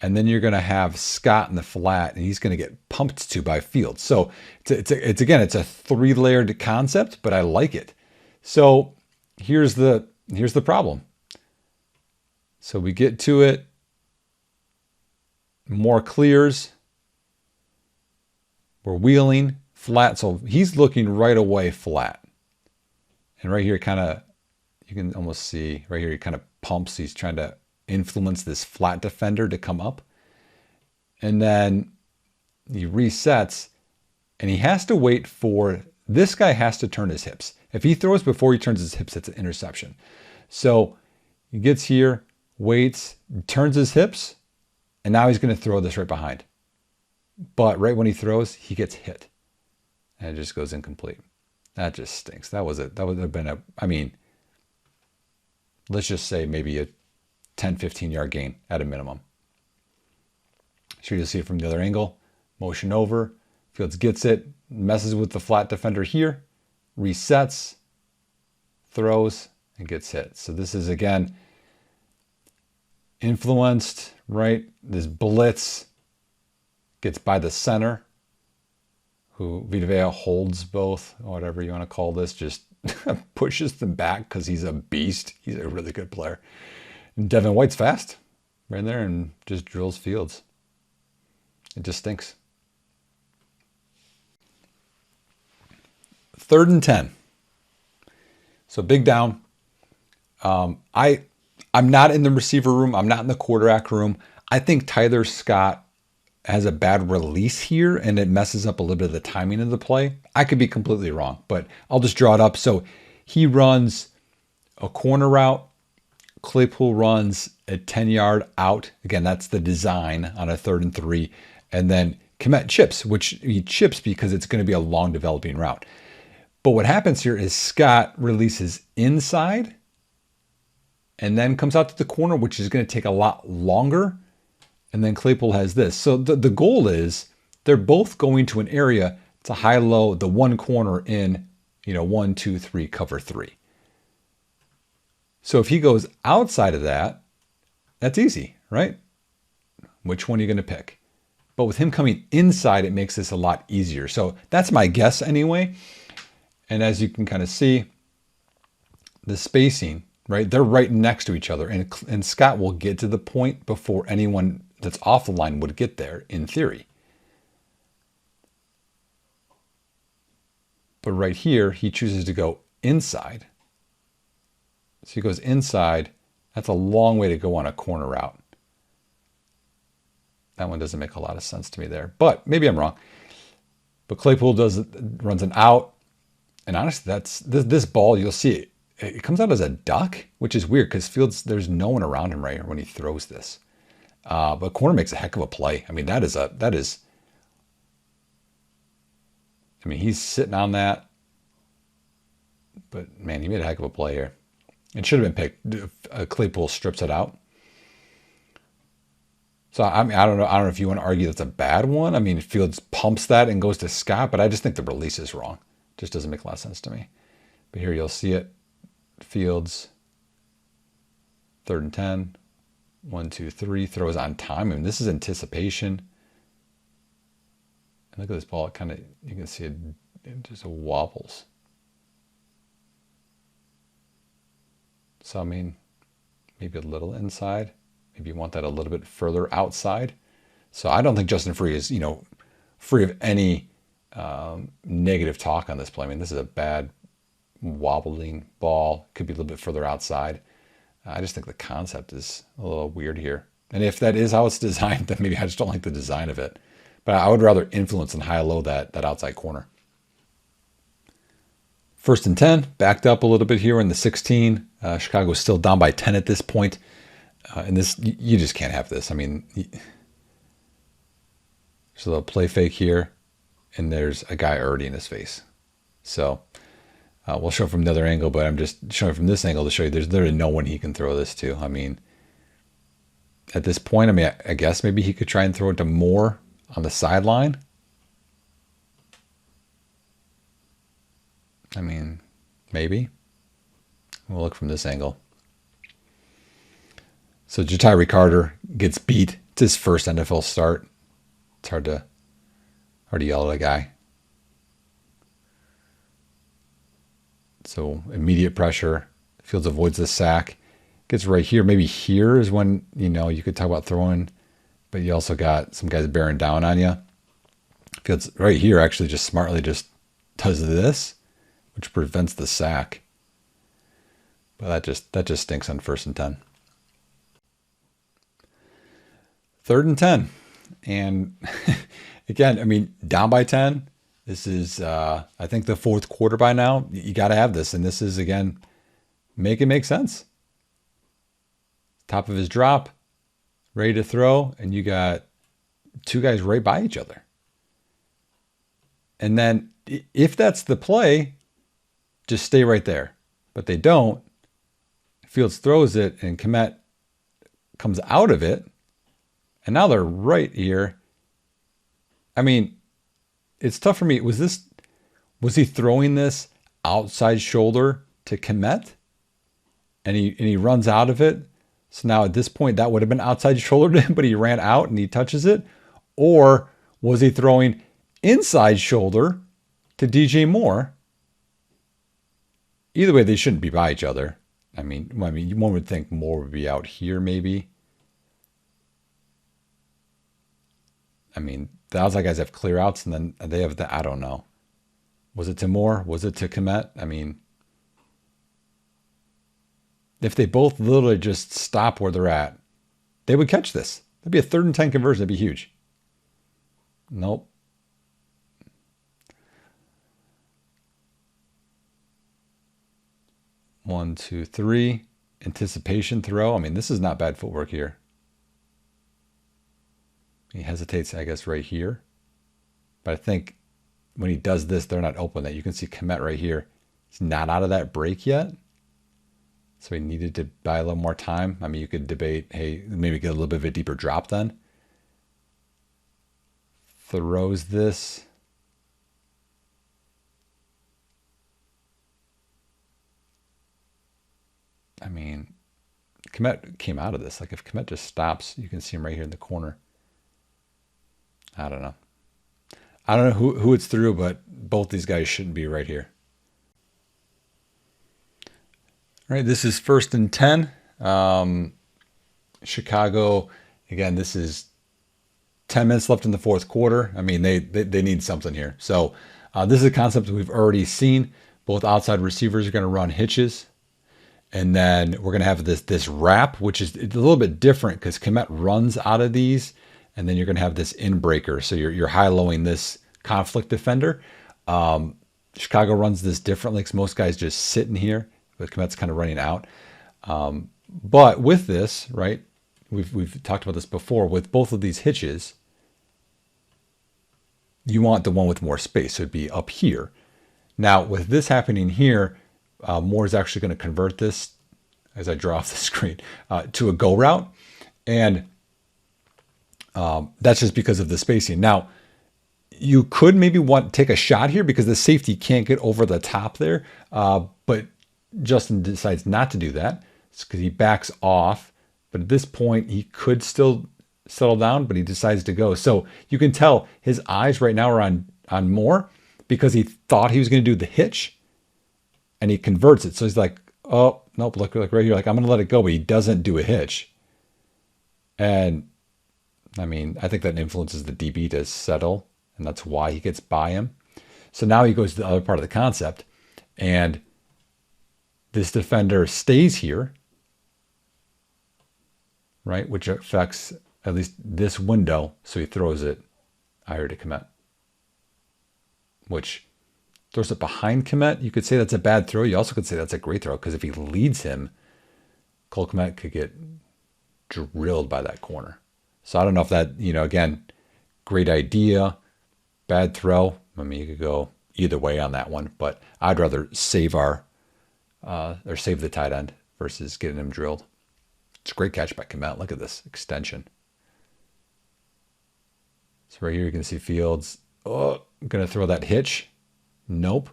and then you're going to have Scott in the flat, and he's going to get pumped to by Fields. So it's a 3-layered concept, but I like it. So here's the problem. So we get to it. more clears. We're wheeling flat. So he's looking right away flat. And right here, kind of, you can almost see right here, he kind of pumps. He's trying to influence this flat defender to come up. And then he resets, and he has to wait for, this guy has to turn his hips. If he throws before he turns his hips, it's an interception. So he gets here, waits, turns his hips, and now he's going to throw this right behind. But right when he throws, he gets hit. And it just goes incomplete. That just stinks. That would have been I mean, let's just say maybe a 10, 15 yard gain at a minimum. So you'll see it from the other angle. Motion over. Fields gets it, messes with the flat defender here, resets, throws, and gets hit. So this is, again, influenced, right? This blitz gets by the center, who Vita Vea holds both, or whatever you want to call this, just pushes them back because he's a beast. He's a really good player. And Devin White's fast right there and just drills Fields. It just stinks. 3rd and 10. So big down. I'm not in the receiver room. I'm not in the quarterback room. I think Tyler Scott has a bad release here and it messes up a little bit of the timing of the play. I could be completely wrong, but I'll just draw it up. So he runs a corner route. Claypool runs a 10-yard out. Again, that's the design on a 3rd and 3. And then Kmet chips, which he chips because it's going to be a long developing route. But what happens here is Scott releases inside and then comes out to the corner, which is going to take a lot longer. And then Claypool has this. So the goal is they're both going to an area. It's a high-low, the one corner in, 1, 2, 3, cover 3. So if he goes outside of that, that's easy, right? Which one are you going to pick? But with him coming inside, it makes this a lot easier. So that's my guess anyway. And as you can kind of see, the spacing, right? They're right next to each other. And Scott will get to the point before anyone that's off the line would get there, in theory. But right here, he chooses to go inside. So he goes inside. That's a long way to go on a corner route. That one doesn't make a lot of sense to me there. But maybe I'm wrong. But Claypool runs an out. And honestly, that's this ball, you'll see it comes out as a duck, which is weird because Fields, there's no one around him right here when he throws this. But corner makes a heck of a play. I mean, he's sitting on that. But man, he made a heck of a play here. It should have been picked. Claypool strips it out. So I don't know if you want to argue that's a bad one. I mean, Fields pumps that and goes to Scott, but I just think the release is wrong. Just doesn't make a lot of sense to me. But here you'll see it. Fields, 3rd and 10. 1, 2, 3. Throws on time. I mean, this is anticipation. And look at this ball. It kind of, you can see it just wobbles. So, I mean, maybe a little inside. Maybe you want that a little bit further outside. So I don't think Justin Free is, free of any negative talk on this play. I mean, this is a bad wobbling ball. Could be a little bit further outside. I just think the concept is a little weird here. And if that is how it's designed, then maybe I just don't like the design of it. But I would rather influence than high-low that outside corner. 1st and 10, backed up a little bit here in the 16. Chicago's still down by 10 at this point. And this, you just can't have this. I mean, there's a little play fake here, and there's a guy already in his face. So we'll show from the other angle, but I'm just showing from this angle to show you there's literally no one he can throw this to. I mean, at this point, I guess maybe he could try and throw it to Moore on the sideline. I mean, maybe. We'll look from this angle. So Ja'Tyre Carter gets beat. It's his first NFL start. It's hard to yell at a guy. So immediate pressure. Fields avoids the sack. Gets right here. Maybe here is when, you could talk about throwing but you also got some guys bearing down on you. Fields right here actually just smartly just does this, which prevents the sack. But that just stinks on 1st and 10. 3rd and 10. And again, I mean, down by 10. This is, I think, the 4th quarter by now. You got to have this. And this is, again, make it make sense. Top of his drop, ready to throw, and you got 2 guys right by each other. And then if that's the play, just stay right there. But they don't. Fields throws it, and Kmet comes out of it. And now they're right here. I mean, it's tough for me. Was he throwing this outside shoulder to Kmet? And he runs out of it. So now at this point, that would have been outside shoulder to him, but he ran out and he touches it. Or was he throwing inside shoulder to DJ Moore? Either way, they shouldn't be by each other. I mean, one would think Moore would be out here maybe. I mean, the outside guys have clear outs, and then they have the, I don't know. Was it to Moore? Was it to Kmet? I mean, if they both literally just stop where they're at, they would catch this. That'd be a 3rd and 10 conversion. That'd be huge. Nope. One, two, three. Anticipation throw. I mean, this is not bad footwork here. He hesitates, I guess, right here. But I think when he does this, they're not open. That you can see Kmet right here. He's not out of that break yet. So he needed to buy a little more time. I mean, you could debate, hey, maybe get a little bit of a deeper drop then. Throws this. I mean, Kmet came out of this. Like if Kmet just stops, you can see him right here in the corner. I don't know. I don't know who it's through, but both these guys shouldn't be right here. All right, this is 1st and 10. Chicago, again, this is 10 minutes left in the 4th quarter. I mean, they need something here. So this is a concept we've already seen. Both outside receivers are going to run hitches. And then we're going to have this wrap, which is a little bit different because Kmet runs out of these. And then you're going to have this in breaker. So you're high-lowing this conflict defender. Chicago runs this differently because most guys just sit in here, but Kmet's kind of running out. But with this, right, we've talked about this before, with both of these hitches, you want the one with more space. So it'd be up here. Now, with this happening here, Moore is actually going to convert this, as I draw off the screen, to a go route. And that's just because of the spacing. Now, you could maybe take a shot here because the safety can't get over the top there. But Justin decides not to do that. It's because he backs off. But at this point, he could still settle down, but he decides to go. So you can tell his eyes right now are on Moore because he thought he was going to do the hitch and he converts it. So he's like, oh, nope, look right here. Like, I'm going to let it go, but he doesn't do a hitch. And I mean, I think that influences the DB to settle, and that's why he gets by him. So now he goes to the other part of the concept, and this defender stays here, right, which affects at least this window, so he throws it higher to Kmet, which throws it behind Kmet. You could say that's a bad throw. You also could say that's a great throw, because if he leads him, Cole Kmet could get drilled by that corner. So I don't know if that, again, great idea, bad throw. I mean, you could go either way on that one, but I'd rather save save the tight end versus getting him drilled. It's a great catch by Kmet. Look at this extension. So right here you can see Fields. Oh, I'm going to throw that hitch. Nope.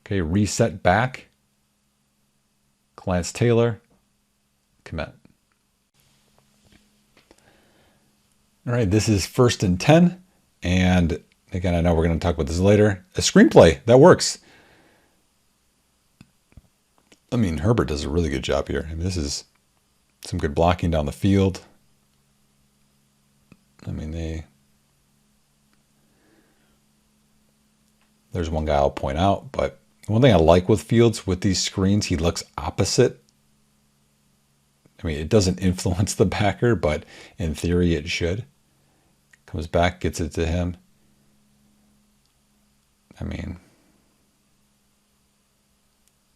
Okay, reset back. Lance Taylor. Kmet. All right, this is 1st and 10. And again, I know we're going to talk about this later. A screenplay, that works. I mean, Herbert does a really good job here. I mean, this is some good blocking down the field. I mean, there's one guy I'll point out, but one thing I like with Fields, with these screens, he looks opposite. I mean, it doesn't influence the backer, but in theory it should. Comes back, gets it to him. I mean,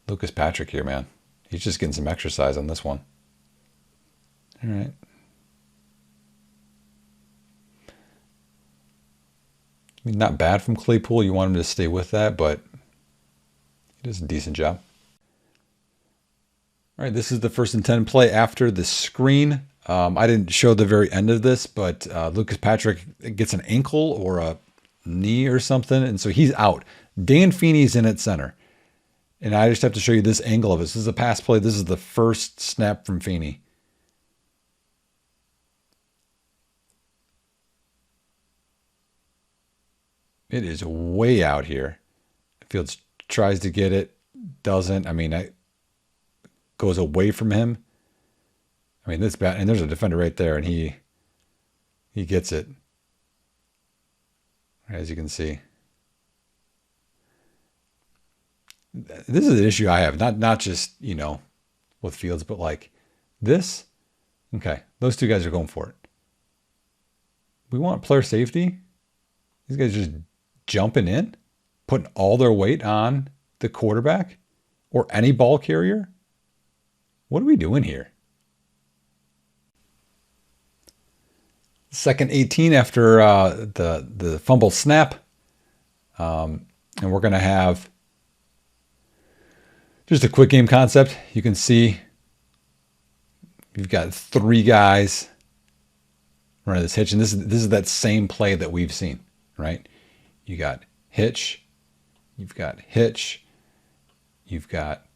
Lucas Patrick here, man. He's just getting some exercise on this one. All right. I mean, not bad from Claypool. You want him to stay with that, but he does a decent job. All right, this is the 1st and 10 play after the screen. I didn't show the very end of this, but Lucas Patrick gets an ankle or a knee or something, and so he's out. Dan Feeney's in at center. And I just have to show you this angle of it. This is a pass play. This is the first snap from Feeney. It is way out here. Fields tries to get it, doesn't. I mean, it goes away from him. I mean, this bad, and there's a defender right there, and he gets it, as you can see. This is an issue I have, not just, with Fields, but like this. Okay, those two guys are going for it. We want player safety. These guys just jumping in, putting all their weight on the quarterback or any ball carrier. What are we doing here? 2nd 18 after the fumble snap. And we're going to have just a quick game concept. You can see you've got 3 guys running this hitch. And this is that same play that we've seen, right? You got hitch, you've got hitch, you've got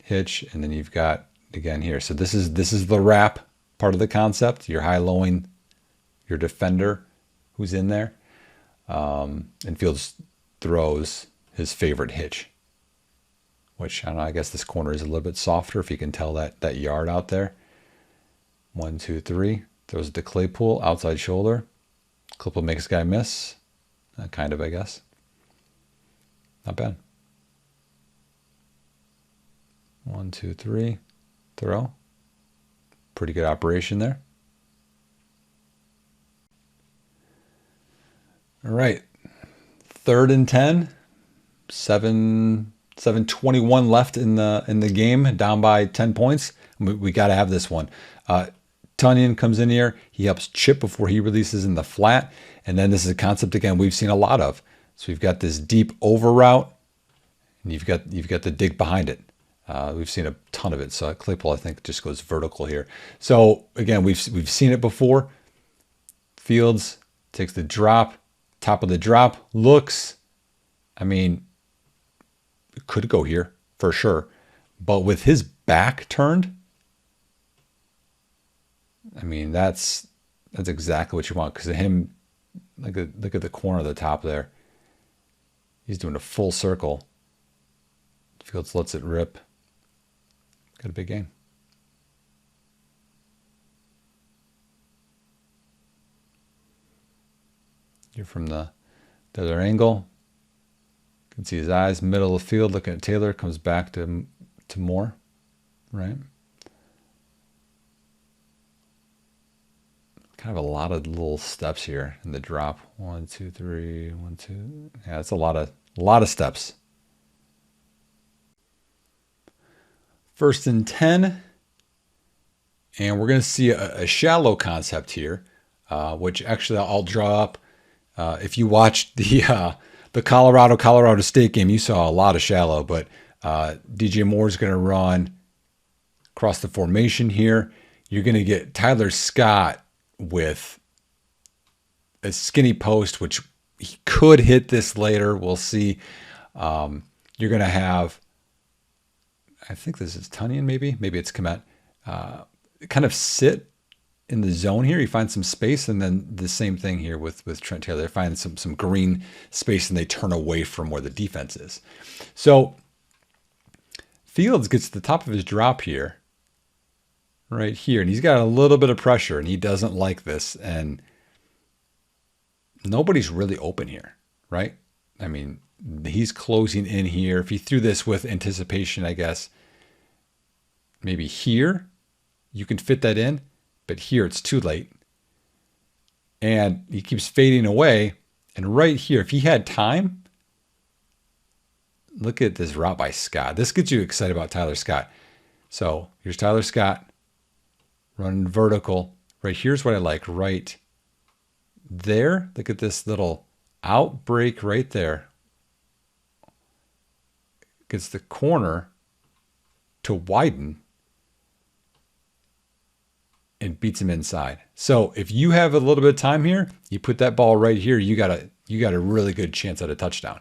hitch, and then you've got again here. So this is the wrap part of the concept. You're high-lowing your defender who's in there. And Fields throws his favorite hitch, which, I don't know, I guess this corner is a little bit softer if you can tell that yard out there. 1, 2, 3. Throws it to Claypool, outside shoulder. Claypool makes guy miss. Kind of, I guess. Not bad. 1, 2, 3. Throw. Pretty good operation there. All right. 3rd and 10. 7:21 left in the game, down by 10 points. We got to have this one. Tunyon comes in here. He helps chip before he releases in the flat. And then this is a concept, again, we've seen a lot of. So we've got this deep over route, and you've got the dig behind it. We've seen a ton of it. So Claypool, I think, just goes vertical here. So again, we've seen it before. Fields takes the drop, top of the drop, looks. I mean, it could go here for sure, but with his back turned, I mean, that's exactly what you want, because of him. Look at the corner of the top there. He's doing a full circle. Fields lets it rip. Got a big game. You're from the other angle. You can see his eyes, middle of the field, looking at Taylor, comes back to Moore, right? Kind of a lot of little steps here in the drop. 1, 2, 3, 1, 2. Yeah, it's a lot of steps. 1st and 10. And we're going to see a shallow concept here, which actually I'll draw up. If you watched the Colorado State game, you saw a lot of shallow, but DJ Moore's going to run across the formation here. You're going to get Tyler Scott with a skinny post, which he could hit this later. We'll see. You're going to have, I think this is Tunyon, maybe it's Komet, kind of sit in the zone here. He finds some space, and then the same thing here with Trent Taylor. They find some green space, and they turn away from where the defense is. So Fields gets to the top of his drop here, right here, and he's got a little bit of pressure, and he doesn't like this. And nobody's really open here, right? I mean, he's closing in here. If he threw this with anticipation, I guess, maybe here, you can fit that in, but here it's too late. And he keeps fading away. And right here, if he had time, look at this route by Scott. This gets you excited about Tyler Scott. So here's Tyler Scott running vertical. Right here's what I like. Right there. Look at this little outbreak right there. Gets the corner to widen and beats him inside. So if you have a little bit of time here, you put that ball right here, you got a really good chance at a touchdown.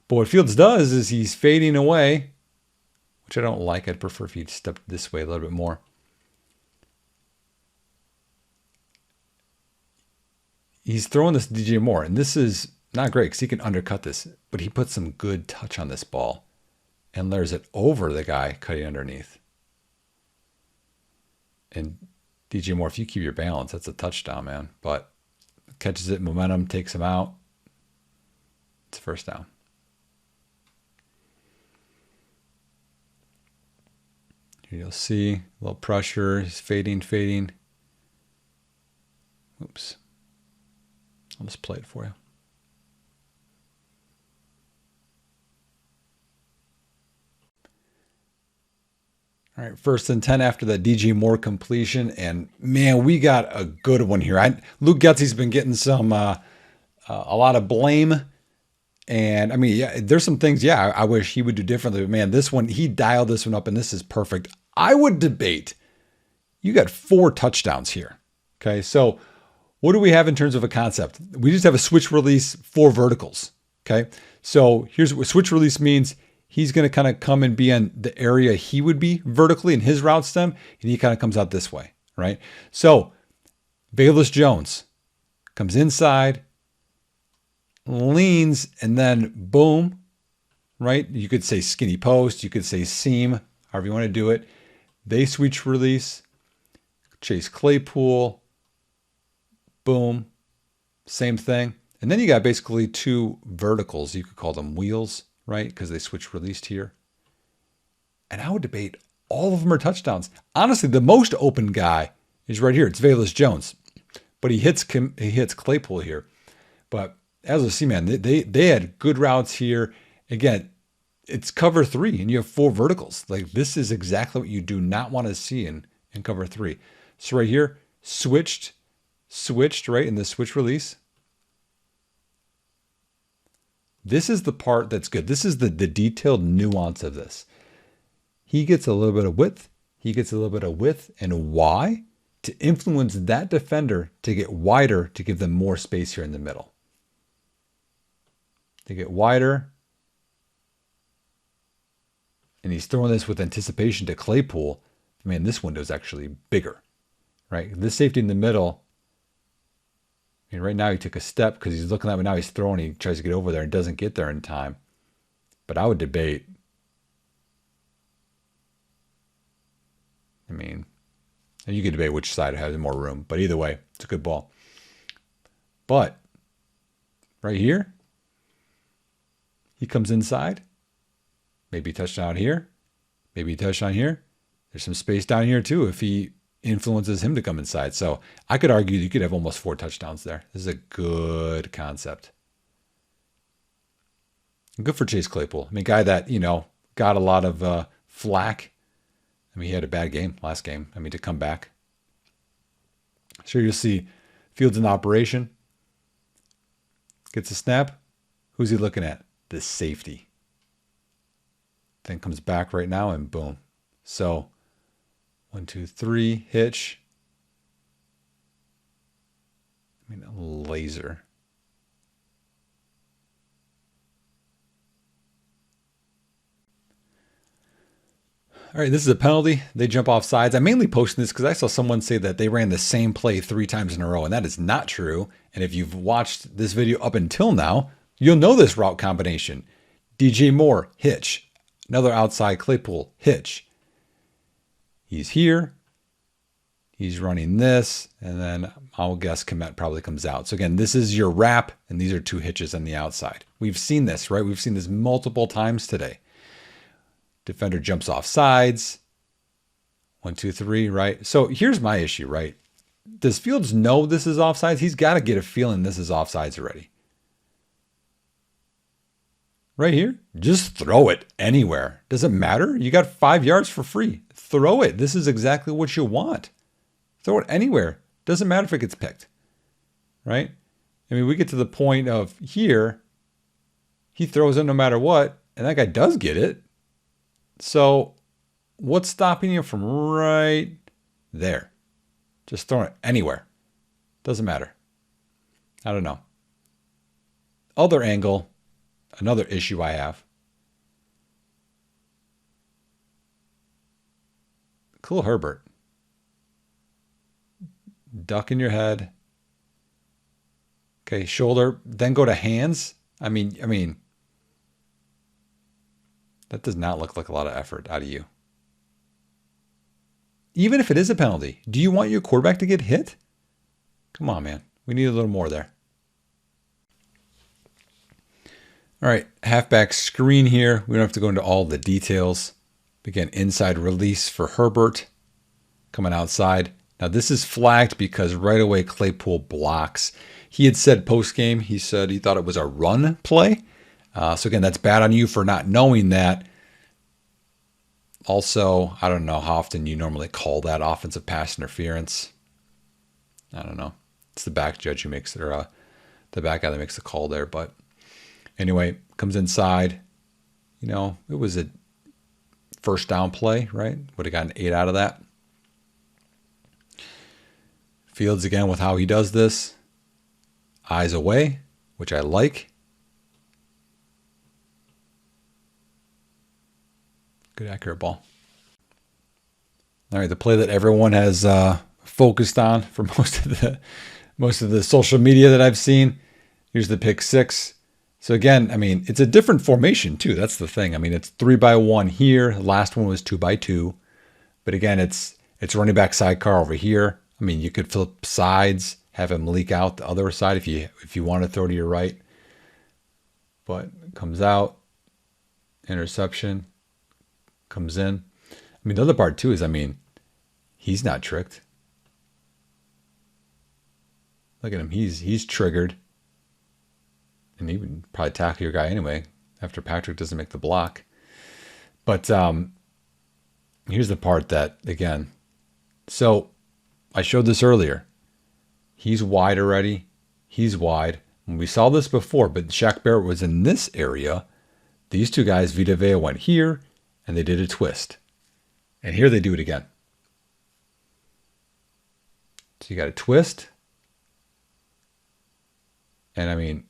But what Fields does is he's fading away, which I don't like. I'd prefer if he'd stepped this way a little bit more. He's throwing this to DJ Moore, and this is not great because he can undercut this, but he puts some good touch on this ball and layers it over the guy cutting underneath. And DJ Moore, if you keep your balance, that's a touchdown, man. But catches it, momentum, takes him out. It's a first down. Here you'll see a little pressure. He's fading. Oops. I'll just play it for you. All right, 1st and 10 after that DJ Moore completion. And, man, we got a good one here. Luke Getsy's been getting some a lot of blame. And, I mean, yeah, there's some things, yeah, I wish he would do differently. But, man, this one, he dialed this one up, and this is perfect. I would debate you got 4 touchdowns here. Okay, so what do we have in terms of a concept? We just have a switch release, 4 verticals. Okay, so here's what switch release means. He's going to kind of come and be on the area he would be vertically in his route stem, and he kind of comes out this way, right? So Velus Jones comes inside, leans, and then boom, right? You could say skinny post, you could say seam, however you want to do it. They switch release, Chase Claypool, boom, same thing. And then you got basically 2 verticals. You could call them wheels, right? Because they switch released here. And I would debate all of them are touchdowns. Honestly, the most open guy is right here. It's Velus Jones. But he hits Claypool here. But as a C-man, they had good routes here. Again, it's cover 3 and you have 4 verticals. Like this is exactly what you do not want to see in cover 3. So right here, switched right in the switch release. This is the part that's good. This is the detailed nuance of this. He gets a little bit of width. He gets a little bit of width. And why? To influence that defender to get wider, to give them more space here in the middle. To get wider. And he's throwing this with anticipation to Claypool. Man, this window is actually bigger, right? This safety in the middle. I mean, right now he took a step because he's looking at me. Now he's throwing. He tries to get over there and doesn't get there in time. But I would debate. I mean, you could debate which side has more room. But either way, it's a good ball. But right here, he comes inside. Maybe touchdown here. Maybe touchdown here. There's some space down here too if he influences him to come inside. So I could argue you could have almost 4 touchdowns there. This is a good concept. Good for Chase Claypool. I mean, guy that, got a lot of flack. I mean, he had a bad game last game. I mean, to come back. Sure, you'll see Fields in operation. Gets a snap. Who's he looking at? The safety. Then comes back right now and boom. So 1, 2, 3, hitch. I mean, a laser. All right, this is a penalty. They jump off sides. I'm mainly posting this because I saw someone say that they ran the same play 3 times in a row, and that is not true. And if you've watched this video up until now, you'll know this route combination. DJ Moore, hitch. Another outside Claypool, hitch. He's here. He's running this, and then I'll guess Komet probably comes out. So again, this is your wrap, and these are 2 hitches on the outside. We've seen this, right? We've seen this multiple times today. Defender jumps off sides. 1, 2, 3, right? So here's my issue, right? Does Fields know this is offsides? He's got to get a feeling this is offsides already. Right here, just throw it anywhere. Doesn't matter. You got 5 yards for free. Throw it. This is exactly what you want. Throw it anywhere. Doesn't matter if it gets picked, right? I mean, we get to the point of here, he throws it no matter what, and that guy does get it. So what's stopping you from right there? Just throwing it anywhere. Doesn't matter. I don't know. Other angle, another issue I have. Khalil Herbert. Duck in your head. Okay, shoulder, then go to hands. I mean, that does not look like a lot of effort out of you. Even if it is a penalty, do you want your quarterback to get hit? Come on, man. We need a little more there. All right, halfback screen here. We don't have to go into all the details. Again, inside release for Herbert coming outside. Now this is flagged because right away Claypool blocks. He had said post-game, he said he thought it was a run play. So again, that's bad on you for not knowing that. Also, I don't know how often you normally call that offensive pass interference. I don't know. It's the back judge who makes it, or the back guy that makes the call there. But anyway, comes inside. You know, it was a first down play, right? Would have gotten 8 out of that. Fields again with how he does this. Eyes away, which I like. Good accurate ball. All right, the play that everyone has focused on for most of the social media that I've seen. Here's the pick 6. So again, I mean, it's a different formation too. That's the thing. I mean, it's 3-by-1 here. The last one was 2-by-2. But again, it's running back sidecar over here. I mean, you could flip sides, have him leak out the other side if you want to throw to your right. But it comes out, interception, comes in. I mean, the other part too is, I mean, he's not tricked. Look at him. He's triggered. And he would probably tackle your guy anyway after Patrick doesn't make the block. But here's the part that, again, so I showed this earlier. He's wide already. He's wide. And we saw this before, but Shaq Barrett was in this area. These two guys, Vita Vea, went here, and they did a twist. And here they do it again. So you got a twist. And I mean,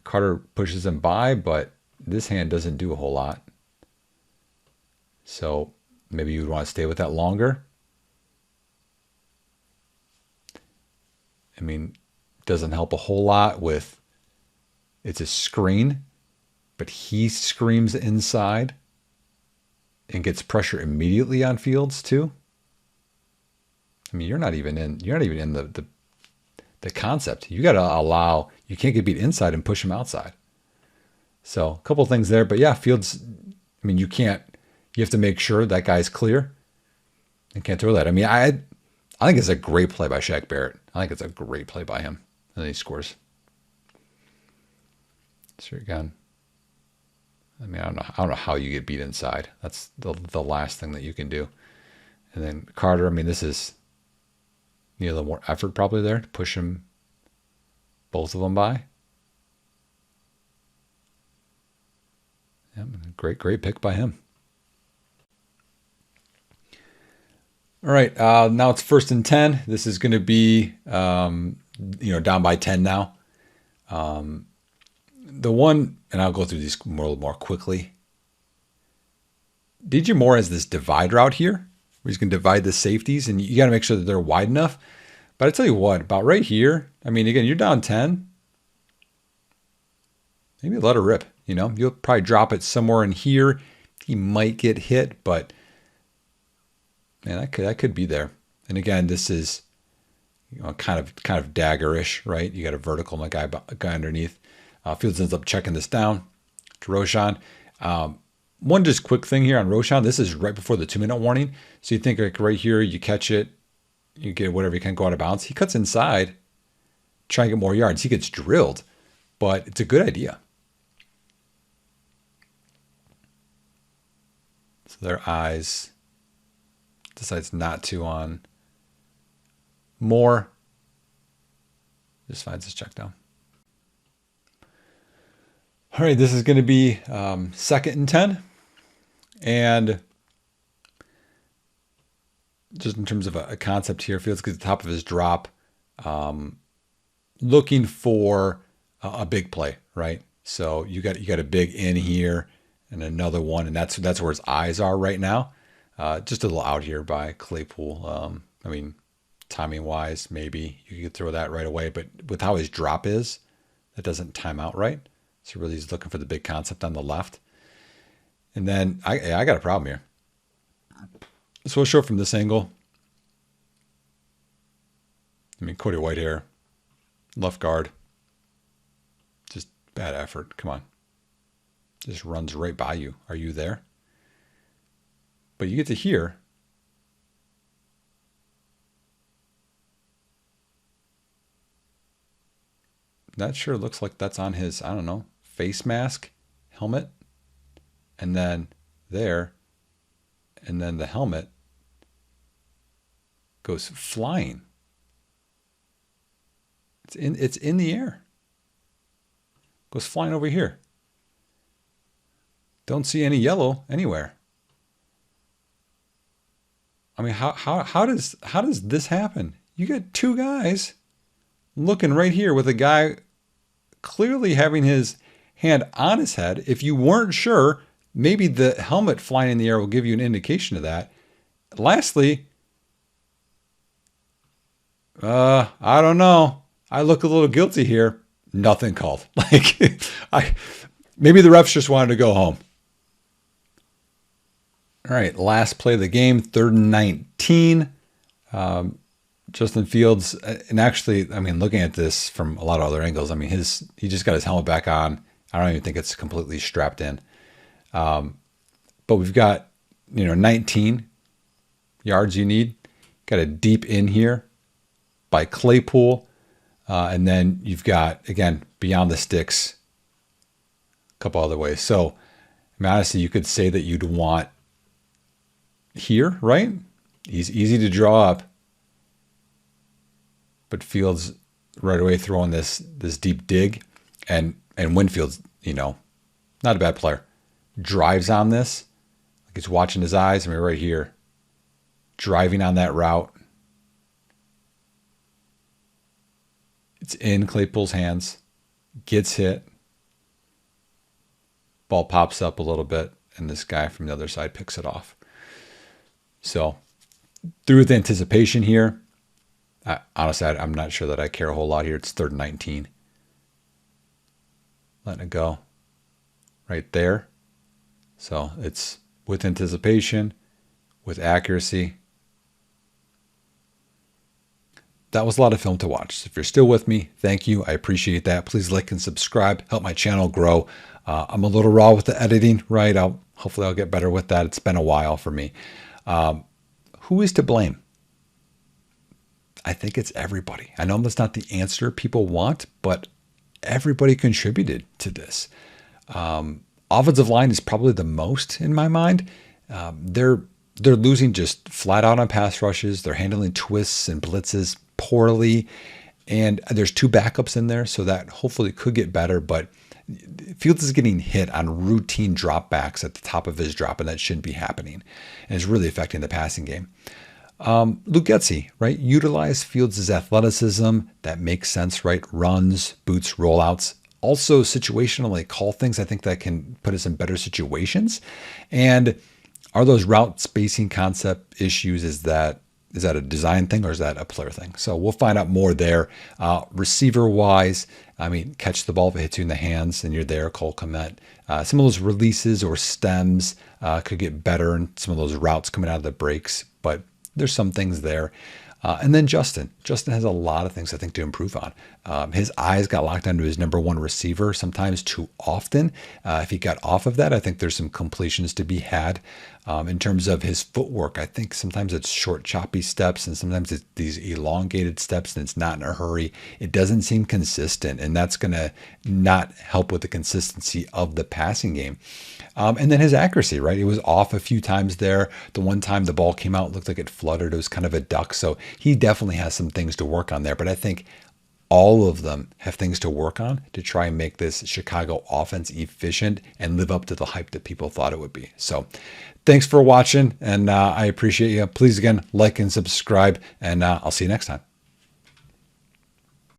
Carter pushes him by, but this hand doesn't do a whole lot. So maybe you would want to stay with that longer. I mean, doesn't help a whole lot with, it's a screen, but he screams inside and gets pressure immediately on Fields too. I mean, you're not even in the concept. You got to allow, you can't get beat inside and push him outside. So a couple of things there, but yeah, Fields, I mean, you have to make sure that guy's clear and can't throw that. I mean, I think it's a great play by Shaq Barrett. I think it's a great play by him. And then he scores. Sure, again. I mean, I don't know how you get beat inside. That's the last thing that you can do. And then Carter, I mean, this is need a little more effort probably there to push him, both of them by. Yeah, great pick by him. All right, now it's 1st and 10. This is going to be, down by 10 now. The one, and I'll go through these a little more quickly. DJ Moore has this divide route here, where he's going to divide the safeties, and you got to make sure that they're wide enough. But I tell you what, about right here, I mean, again, you're down 10. Maybe let her rip, You'll probably drop it somewhere in here. He might get hit, but man, that could be there. And again, this is kind of daggerish, right? You got a vertical and a guy underneath. Fields ends up checking this down to Roshan. One just quick thing here on Roshan. This is right before the 2-minute warning. So you think like right here, you catch it, you get whatever you can go out of bounds. He cuts inside, try and get more yards. He gets drilled, but it's a good idea. So their eyes decides not to on Moore. Just finds his check down. All right, this is going to be 2nd and 10. And just in terms of a concept here, Fields gets the top of his drop, looking for a big play, right? So you got a big in here and another one, and that's where his eyes are right now. Just a little out here by Claypool. I mean, timing wise, maybe you could throw that right away, but with how his drop is, that doesn't time out right. So really he's looking for the big concept on the left. And then I got a problem here. So we'll show it from this angle. I mean, Cody Whitehair, left guard. Just bad effort. Come on. Just runs right by you. Are you there? But you get to hear. That sure looks like that's on his, I don't know, face mask, helmet. And then there, and then the helmet goes flying. It's in the air. Goes flying over here. Don't see any yellow anywhere. I mean, how does this happen? You got two guys looking right here with a guy clearly having his hand on his head. If you weren't sure, maybe the helmet flying in the air will give you an indication of that. Lastly, I don't know. I look a little guilty here. Nothing called. Maybe the refs just wanted to go home. All right, last play of the game, 3rd and 19. Justin Fields, and actually, I mean, looking at this from a lot of other angles, I mean, he just got his helmet back on. I don't even think it's completely strapped in. But we've got, 19 yards you need. Got a deep in here by Claypool. And then you've got, again, beyond the sticks, a couple other ways. So, I mean, honestly, you could say that you'd want here, right? He's easy to draw up. But Fields right away throwing this deep dig. And Winfield's, not a bad player. Drives on this. Like he's watching his eyes. I mean, right here. Driving on that route. It's in Claypool's hands. Gets hit. Ball pops up a little bit. And this guy from the other side picks it off. So, through with anticipation here. Honestly, I'm not sure that I care a whole lot here. It's 3rd and 19. Letting it go. Right there. So, it's with anticipation, with accuracy. That was a lot of film to watch. So if you're still with me, thank you. I appreciate that. Please like and subscribe. Help my channel grow. I'm a little raw with the editing, right? Hopefully I'll get better with that. It's been a while for me. Who is to blame? I think it's everybody. I know that's not the answer people want, but everybody contributed to this. Offensive line is probably the most in my mind. They're losing just flat out on pass rushes. They're handling twists and blitzes poorly. And there's 2 backups in there, so that hopefully could get better. But Fields is getting hit on routine dropbacks at the top of his drop, and that shouldn't be happening. And it's really affecting the passing game. Luke Getsy, right? Utilize Fields' athleticism. That makes sense, right? Runs, boots, rollouts. Also situationally call things. I think that can put us in better situations. And are those route spacing concept issues? Is that a design thing or is that a player thing? So we'll find out more there. Receiver wise, I mean, catch the ball if it hits you in the hands and you're there, Cole Kmet. Some of those releases or stems could get better, and some of those routes coming out of the breaks. But there's some things there. And then Justin has a lot of things I think to improve on. His eyes got locked onto his number one receiver sometimes too often. If he got off of that, I think there's some completions to be had. In terms of his footwork, I think sometimes it's short, choppy steps, and sometimes it's these elongated steps, and it's not in a hurry. It doesn't seem consistent, and that's going to not help with the consistency of the passing game. And then his accuracy, right? It was off a few times there. The one time the ball came out, looked like it fluttered. It was kind of a duck. So he definitely has some things to work on there. But I think all of them have things to work on to try and make this Chicago offense efficient and live up to the hype that people thought it would be. So thanks for watching, and I appreciate you. Please, again, like and subscribe, and I'll see you next time.